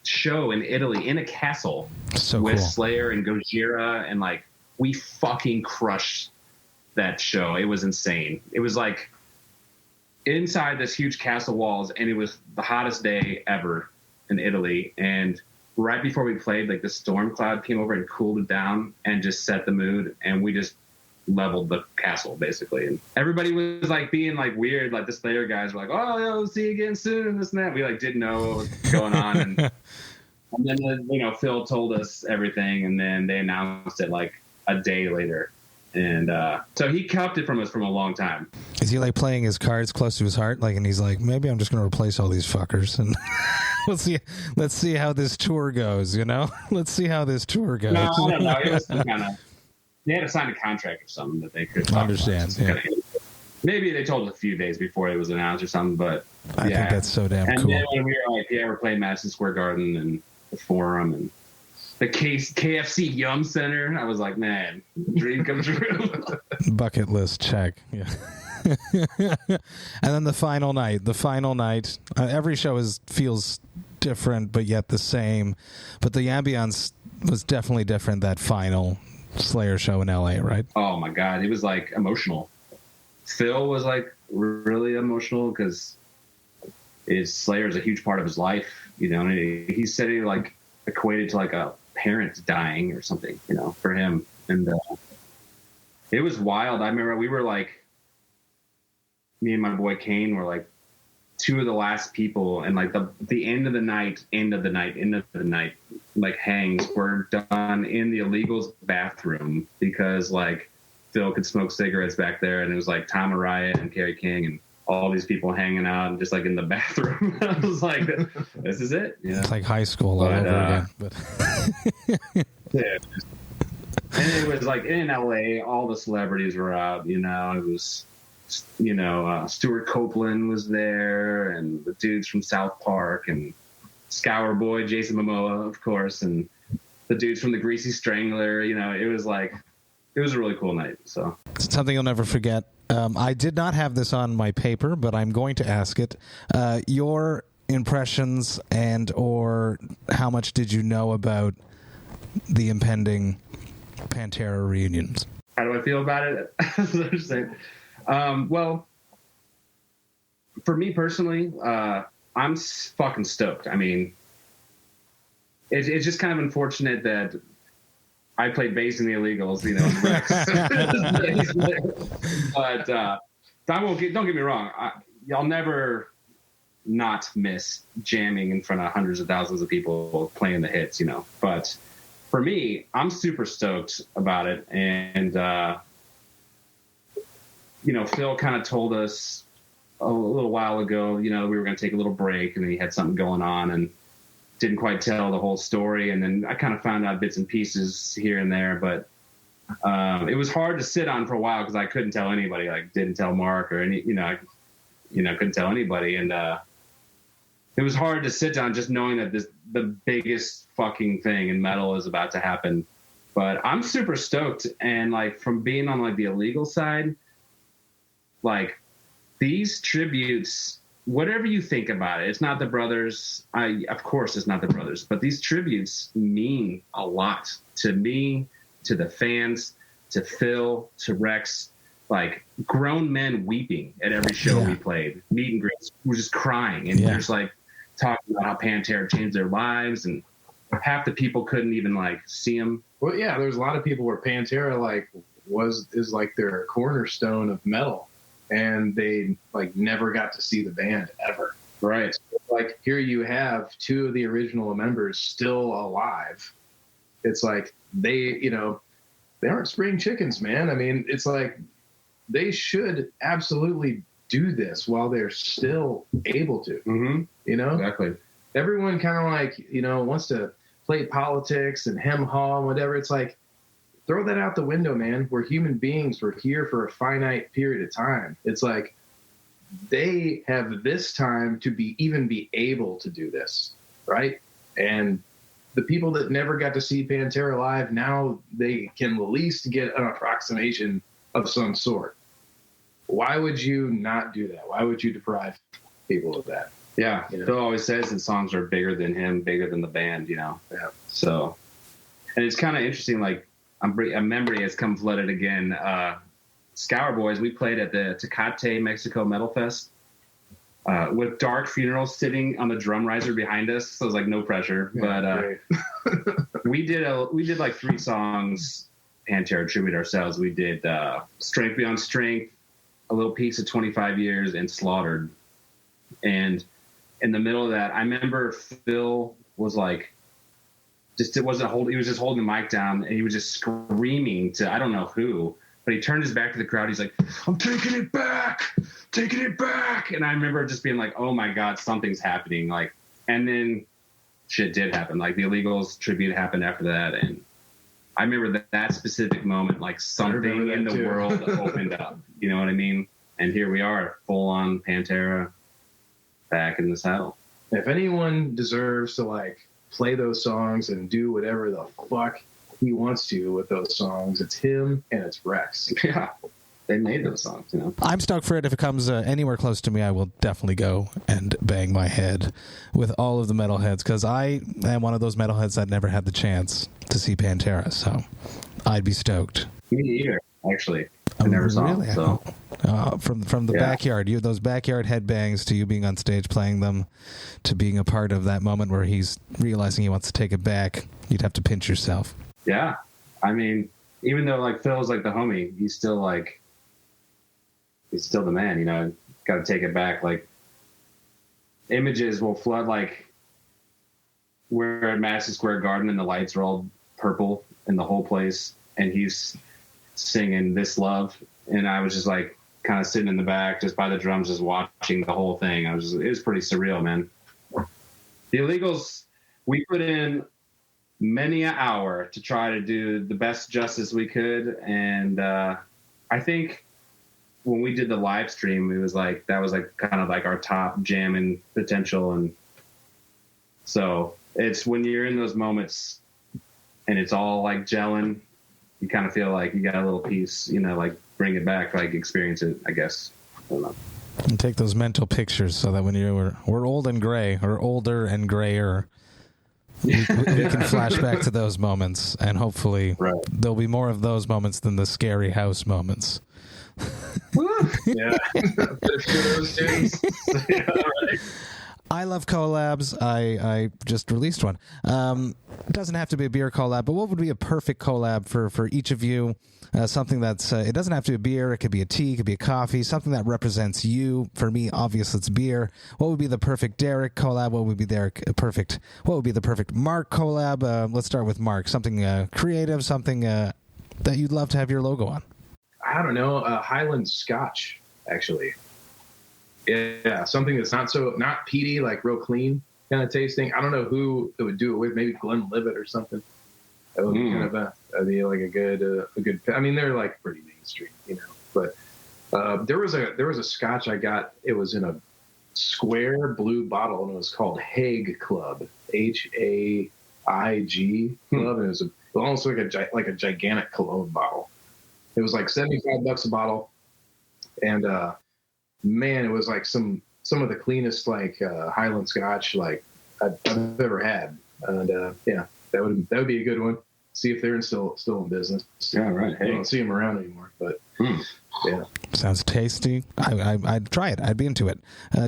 show in Italy in a castle with cool. Slayer and Gojira, and, we fucking crushed that show. It was insane. It was, inside this huge castle walls, and it was the hottest day ever in Italy. And right before we played, the storm cloud came over and cooled it down and just set the mood, and we just leveled the castle basically. And everybody was being weird, the Slayer guys were like, oh yeah, we'll see you again soon and this and that. We didn't know what was going on. And then Phil told us everything, and then they announced it a day later. And so he kept it from us from a long time. Is he playing his cards close to his heart, and he's like, maybe I'm just going to replace all these fuckers and let's see how this tour goes, let's see how this tour goes. No, I don't know. It was they had to sign a contract or something that they could understand. Yeah. Maybe they told us a few days before it was announced or something, but I think that's so damn and cool. And then when we were we're playing Madison Square Garden and the Forum and the KFC Yum Center. I was like, man, dream come true. Bucket list check. Yeah. And then the final night. Every show feels different, but yet the same. But the ambience was definitely different. That final Slayer show in LA, right? Oh my God, it was emotional. Phil was really emotional because Slayer is a huge part of his life. And he said he equated to a parent dying or something, for him. And it was wild. I remember we were me and my boy Kane were two of the last people, and the end of the night hangs were done in the Illegals bathroom because Phil could smoke cigarettes back there, and it was Tom Araya and Kerry King and all these people hanging out and just in the bathroom. I was like, this is it. Yeah. It's like high school all over again. But yeah. And it was in LA, all the celebrities were out, it was, Stuart Copeland was there, and the dudes from South Park, and Scour boy Jason Momoa, of course, and the dudes from the Greasy Strangler. It was it was a really cool night. So it's something you'll never forget. I did not have this on my paper, but I'm going to ask it. Your impressions or how much did you know about the impending Pantera reunions? How do I feel about it? Well, for me personally, I'm fucking stoked. I mean, it's just kind of unfortunate that I played bass in the Illegals, but don't get me wrong. Y'all never not miss jamming in front of hundreds of thousands of people playing the hits, But for me, I'm super stoked about it, and Phil kind of told us a little while ago, we were going to take a little break, and then he had something going on and didn't quite tell the whole story. And then I kind of found out bits and pieces here and there, but it was hard to sit on for a while because I couldn't tell anybody, like didn't tell Mark or any, couldn't tell anybody. And it was hard to sit down just knowing that the biggest fucking thing in metal is about to happen. But I'm super stoked. And like from being on like the illegal side, like these tributes, whatever you think about it, it's not the brothers. Of course it's not the brothers, but these tributes mean a lot to me, to the fans, to Phil, to Rex, like grown men weeping at every show we played, meet and greets, we're just crying. And there's like talking about how Pantera changed their lives, and half the people couldn't even like see them. Well, yeah, there's a lot of people where Pantera like is like their cornerstone of metal, and they like never got to see the band ever. Right. So, like here you have two of the original members still alive. It's like they aren't spring chickens, man. I mean, it's like they should absolutely do this while they're still able to. Mm-hmm. Exactly. Everyone kind of like wants to play politics and hem-haw and whatever. It's like, throw that out the window, man. We're human beings. We're here for a finite period of time. It's like they have this time to even be able to do this, right? And the people that never got to see Pantera live, now they can at least get an approximation of some sort. Why would you not do that? Why would you deprive people of that? Yeah. Phil always says that songs are bigger than him, bigger than the band, Yeah. So, and it's kind of interesting, like, a memory has come flooded again. Scour Boys, we played at the Tecate, Mexico Metal Fest with Dark Funeral sitting on the drum riser behind us. So it was like no pressure. Yeah, but we did like 3 songs, Pantera Tribute ourselves. We did Strength Beyond Strength, A Little Piece of 25 Years, and Slaughtered. And in the middle of that, I remember Phil was like, he was just holding the mic down, and he was just screaming to, I don't know who, but he turned his back to the crowd. He's like, I'm taking it back. And I remember just being like, oh my God, something's happening. Like, and then shit did happen. Like the Illegals tribute happened after that. And I remember that specific moment, like something in the world opened up, you know what I mean? And here we are, full on Pantera, back in the saddle. If anyone deserves to like play those songs and do whatever the fuck he wants to with those songs, it's him and it's Rex. Yeah, they made those songs, I'm stoked for it. If it comes anywhere close to me, I will definitely go and bang my head with all of the metalheads, because I am one of those metalheads that never had the chance to see Pantera, so I'd be stoked. Me either, actually. I never saw really? them, so. From the backyard, those backyard headbangs, to you being on stage playing them, to being a part of that moment where he's realizing he wants to take it back, you'd have to pinch yourself. Yeah. I mean, even though like Phil's like the homie, he's still the man, got to take it back. Like images will flood, like we're at Madison Square Garden and the lights are all purple in the whole place, and he's singing This Love, and I was just like kind of sitting in the back just by the drums, just watching the whole thing. It was pretty surreal, man. The Illegals, we put in many an hour to try to do the best justice we could, and I think when we did the live stream, it was like that was like kind of like our top jamming potential. And so it's when you're in those moments and it's all like gelling, you kind of feel like you got a little piece, like bring it back, like experience it, I guess. I don't know. And take those mental pictures so that when we're old and gray, or older and grayer, we can flash back to those moments, and hopefully there'll be more of those moments than the scary house moments. Yeah. I love collabs. I just released one. It doesn't have to be a beer collab, but what would be a perfect collab for each of you? Something that's, it doesn't have to be a beer. It could be a tea, it could be a coffee, something that represents you. For me, obviously it's beer. What would be the perfect Derek collab? What would be what would be the perfect Mark collab? Let's start with Mark. Something creative, something that you'd love to have your logo on. I don't know, Highland Scotch, actually. Yeah, something that's not peaty, like real clean kind of tasting. I don't know who it would do it with. Maybe Glenlivet or something. That would be kind of that'd be like a good. I mean, they're like pretty mainstream, you know. But there was a Scotch I got. It was in a square blue bottle, and it was called Haig Club, Haig Club, and it was almost like a gigantic cologne bottle. It was like $75 a bottle, and man, it was like some of the cleanest like Highland Scotch like I've ever had, and yeah, that would be a good one. See if they're still in business. Yeah, right. I don't see them around anymore, but yeah, sounds tasty. I'd try it. I'd be into it.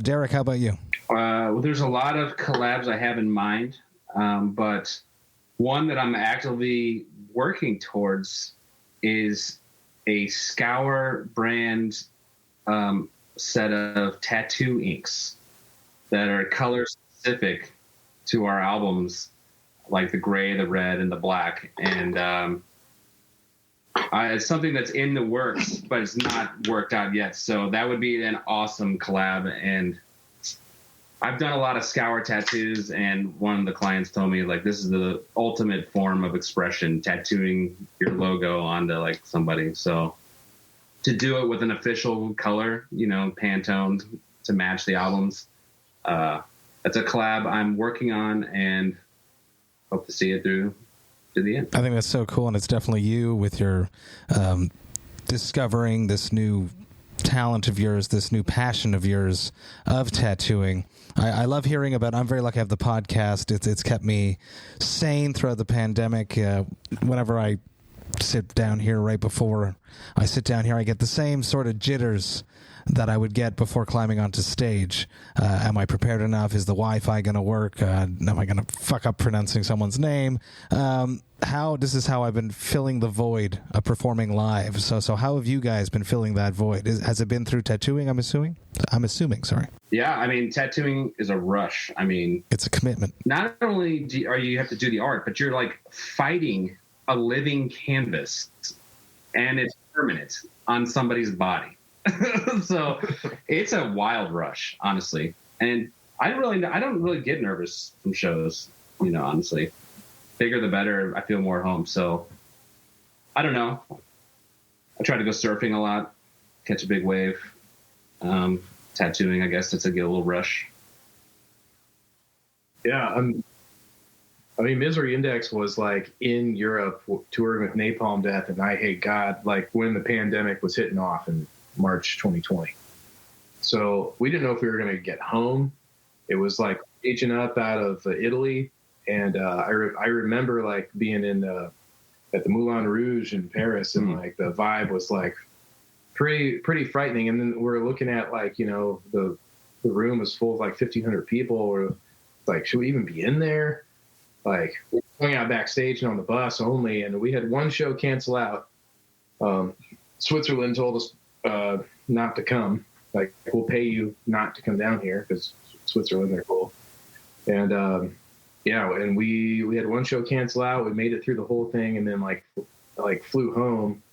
Derek, how about you? Well, there's a lot of collabs I have in mind, but one that I'm actively working towards is a Scour brand set of tattoo inks that are color specific to our albums, like the gray, the red, and the black. And it's something that's in the works, but it's not worked out yet. So that would be an awesome collab. And I've done a lot of Scour tattoos, and one of the clients told me, like, this is the ultimate form of expression, tattooing your logo onto like somebody. So to do it with an official color, you know, Pantone to match the albums, that's a collab I'm working on and hope to see it through to the end. I think that's so cool, and it's definitely you with your discovering this new talent of yours, this new passion of yours of tattooing. I love hearing about. I'm very lucky to have the podcast. It's kept me sane throughout the pandemic. Whenever I sit down here, right before I sit down here, I get the same sort of jitters that I would get before climbing onto stage. Am I prepared enough? Is the Wi-Fi going to work? Am I going to fuck up pronouncing someone's name? This is how I've been filling the void of performing live. So how have you guys been filling that void? Has it been through tattooing? I'm assuming. Sorry. Yeah, I mean, tattooing is a rush. I mean, it's a commitment. Not only you have to do the art, but you're like fighting a living canvas, and it's permanent on somebody's body. So it's a wild rush, honestly. And I don't really get nervous from shows, you know, honestly. Bigger the better. I feel more at home. So I don't know. I try to go surfing a lot, catch a big wave. Tattooing, I guess, it's a little rush. Yeah, I mean, Misery Index was like in Europe touring with Napalm Death and I Hate God, like when the pandemic was hitting off in March 2020. So we didn't know if we were going to get home. It was like aging up out of Italy. And I remember like being at the Moulin Rouge in Paris, and like the vibe was like pretty frightening. And then we're looking at like, you know, the room was full of like 1,500 people. We're like, should we even be in there? Like, we're going out backstage and on the bus only, and we had one show cancel out. Switzerland told us not to come. Like, we'll pay you not to come down here because Switzerland, they're cool. And yeah, and we had one show cancel out. We made it through the whole thing, and then like flew home.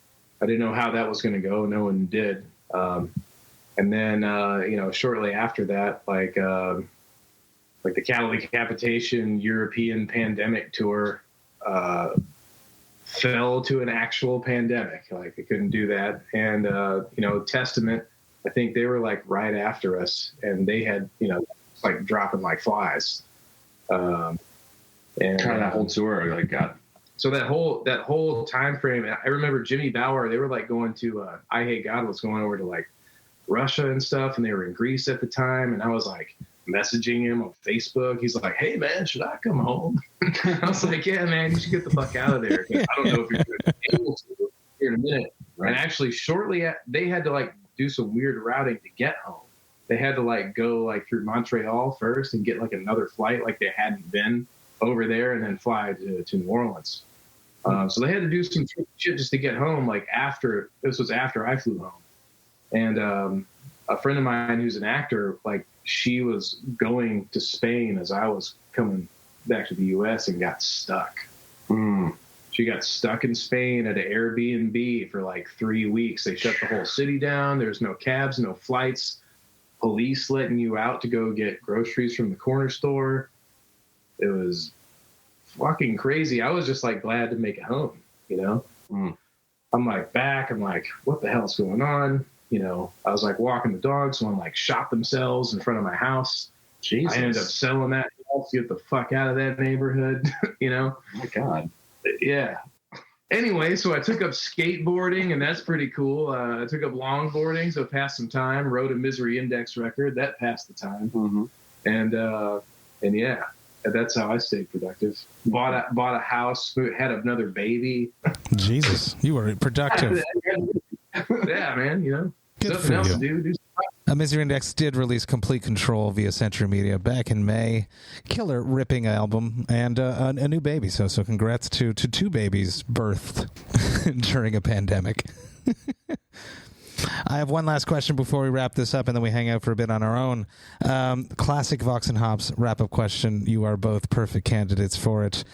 I didn't know how that was going to go. No one did. And then you know, shortly after that, like the Cattle Decapitation European pandemic tour fell to an actual pandemic. Like, they couldn't do that. And you know, Testament, I think they were like right after us, and they had, you know, like dropping like flies. And kind of that whole tour, like, God. So that whole time frame, I remember Jimmy Bauer, they were like going to I Hate God was going over to like Russia and stuff, and they were in Greece at the time, and I was like messaging him on Facebook. He's like, "Hey man, should I come home?" I was like, "Yeah man, you should get the fuck out of there." I don't know if you're going to be able to here in a minute. Right. And actually they had to like do some weird routing to get home. They had to like go like through Montreal first and get like another flight, like they hadn't been over there, and then fly to New Orleans. So they had to do some shit just to get home. Like this was after I flew home. And a friend of mine who's an actor, like, she was going to Spain as I was coming back to the U.S. and got stuck. She got stuck in Spain at an Airbnb for like 3 weeks. They shut the whole city down. There's no cabs, no flights, police letting you out to go get groceries from the corner store. It was fucking crazy. I was just like glad to make it home, you know? I'm like back. I'm like, what the hell's going on? You know, I was like walking the dogs. Someone like shot themselves in front of my house. Jesus. I ended up selling that house, get the fuck out of that neighborhood, you know? Oh my God. Yeah. Anyway, so I took up skateboarding, and that's pretty cool. I took up longboarding, so passed some time. Wrote a Misery Index record that passed the time, and yeah, that's how I stayed productive. Bought a house, had another baby. Jesus, you were productive. Yeah, man. You know, Good nothing for else you. to do. Misery Index did release Complete Control via Century Media back in May. Killer ripping album and a new baby. So congrats to two babies birthed during a pandemic. I have one last question before we wrap this up, and then we hang out for a bit on our own. Classic Vox and Hops wrap-up question. You are both perfect candidates for it.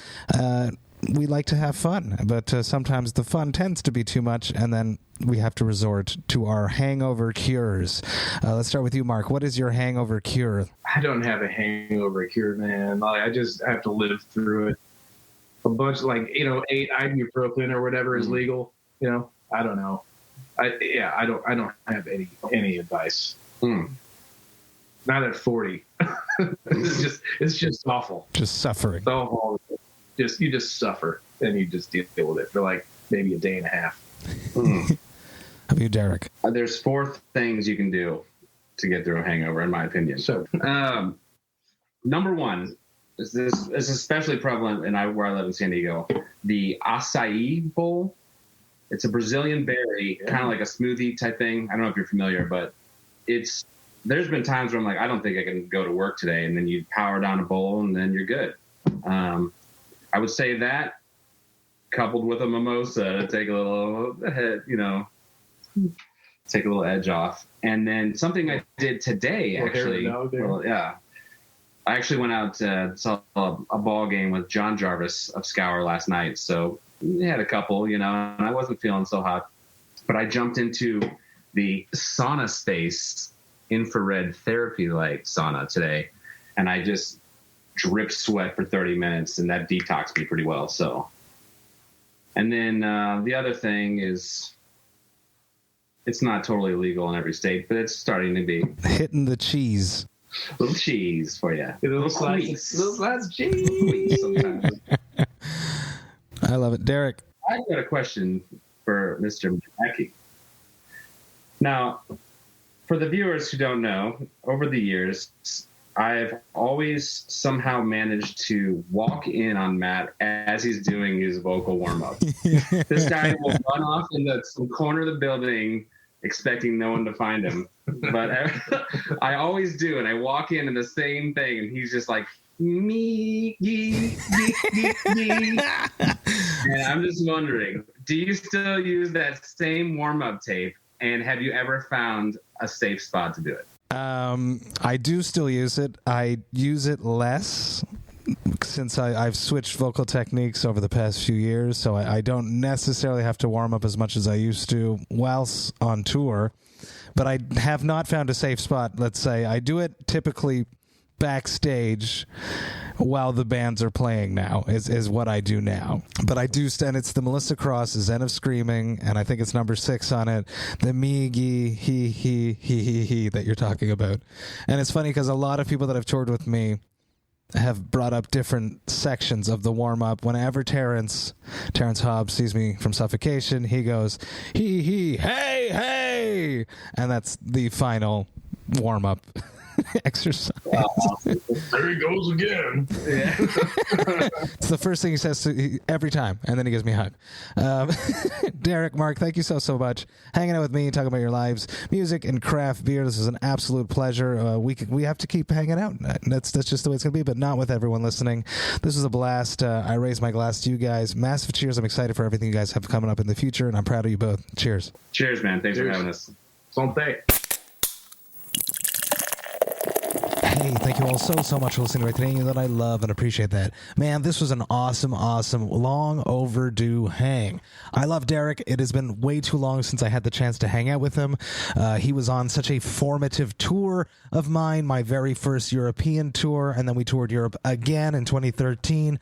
We like to have fun, but sometimes the fun tends to be too much, and then we have to resort to our hangover cures. Let's start with you, Mark. What is your hangover cure? I don't have a hangover cure, man. I just have to live through it. A bunch of 8 ibuprofen or whatever is legal. You know, I don't know. I don't have any advice. Not at 40. it's just awful. Just suffering. It's awful. You just suffer, and you just deal with it for like maybe a day and a half. How about you, Derek? There's 4 things you can do to get through a hangover, in my opinion. So, number 1 is this is especially prevalent where I live in San Diego. The acai bowl. It's a Brazilian berry, kind of like a smoothie type thing. I don't know if you're familiar, but there's been times where I'm like, I don't think I can go to work today, and then you power down a bowl, and then you're good. I would say that, coupled with a mimosa, to take a little take a little edge off. And then something I did today, actually. I actually went out to saw a ball game with John Jarvis of Scour last night. So we had a couple, and I wasn't feeling so hot. But I jumped into the sauna space infrared therapy light sauna today, and I just drip sweat for 30 minutes, and that detoxed me pretty well. So, and then the other thing is, it's not totally legal in every state, but it's starting to be. Hitting the cheese. Little cheese for you. Little slice of cheese. Sometimes. I love it. Derek. I've got a question for Mr. Mackey. Now, for the viewers who don't know, over the years, I've always somehow managed to walk in on Matt as he's doing his vocal warm-up. This guy will run off into some corner of the building expecting no one to find him. But I always do, and I walk in and the same thing, and he's just like, me, me. And I'm just wondering, do you still use that same warm-up tape, and have you ever found a safe spot to do it? I do still use it. I use it less since I've switched vocal techniques over the past few years, so I don't necessarily have to warm up as much as I used to whilst on tour. But I have not found a safe spot, let's say. I do it typically backstage while the bands are playing now is what I do now. But I do stand, it's the Melissa Cross Zen of Screaming, and I think it's number 6 on it, the me-gee, he that you're talking about. And it's funny because a lot of people that have toured with me have brought up different sections of the warm-up. Whenever Terrence Hobbs sees me from Suffocation, he goes, hey, and that's the final warm-up exercise. Wow. There he goes again. Yeah. It's the first thing he says every time, and then he gives me a hug. Derek, Mark, thank you so much. Hanging out with me, talking about your lives, music, and craft beer. This is an absolute pleasure. We have to keep hanging out. That's just the way it's going to be, but not with everyone listening. This was a blast. I raise my glass to you guys. Massive cheers. I'm excited for everything you guys have coming up in the future, and I'm proud of you both. Cheers. Cheers, man. Thanks for having us. Santé. Hey, thank you all so much for listening right today. You know that I love and appreciate that. Man, this was an awesome, long overdue hang. I love Derek. It has been way too long since I had the chance to hang out with him. He was on such a formative tour of mine, my very first European tour, and then we toured Europe again in 2013.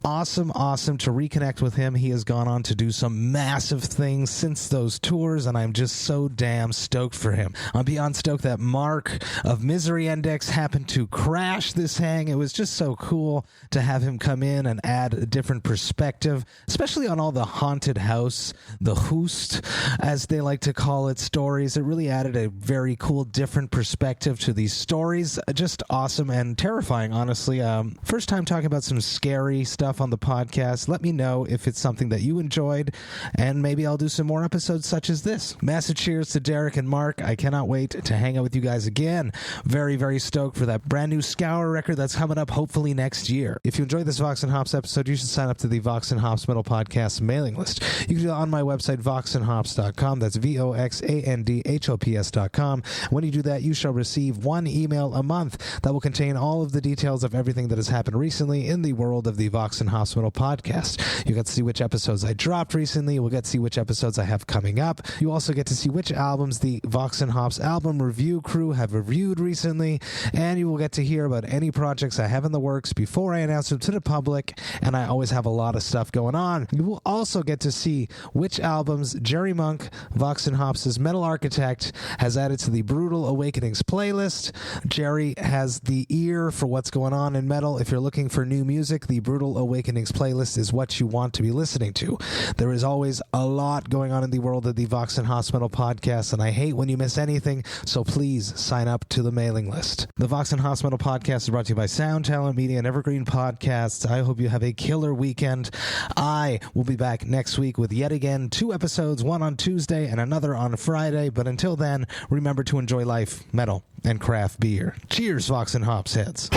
Awesome to reconnect with him. He has gone on to do some massive things since those tours, and I'm just so damn stoked for him. I'm beyond stoked that Mark of Misery Index happened to crash this hang. It was just so cool to have him come in and add a different perspective, especially on all the haunted house, the Hoost, as they like to call it, stories. It really added a very cool, different perspective to these stories. Just awesome and terrifying, honestly. First time talking about some scary stuff on the podcast. Let me know if it's something that you enjoyed, and maybe I'll do some more episodes such as this. Massive cheers to Derek and Mark. I cannot wait to hang out with you guys again. Very stoked for that brand new Scour record that's coming up hopefully next year. If you enjoyed this Vox and Hops episode, you should sign up to the Vox and Hops Metal Podcast mailing list. You can do that on my website, voxandhops.com. That's VOXANDHOPS.com. When you do that, you shall receive one email a month that will contain all of the details of everything that has happened recently in the world of the Vox and Hops Metal Podcast. You get to see which episodes I dropped recently. You'll get to see which episodes I have coming up. You also get to see which albums the Vox and Hops album review crew have reviewed recently, and you will get to hear about any projects I have in the works before I announce them to the public, and I always have a lot of stuff going on. You will also get to see which albums Jerry Monk, Vox and Hops' metal architect, has added to the Brewtal Awakenings playlist. Jerry has the ear for what's going on in metal. If you're looking for new music, the Brewtal Awakenings playlist is what you want to be listening to. There is always a lot going on in the world of the Vox and Hops Metal Podcast, and I hate when you miss anything, so please sign up to the mailing list. The Vox and Hops Metal Podcast is brought to you by Sound Talent Media and Evergreen Podcasts. I hope you have a killer weekend. I will be back next week with yet again 2 episodes, one on Tuesday and another on Friday, but until then, remember to enjoy life, metal, and craft beer. Cheers, Vox and Hops heads.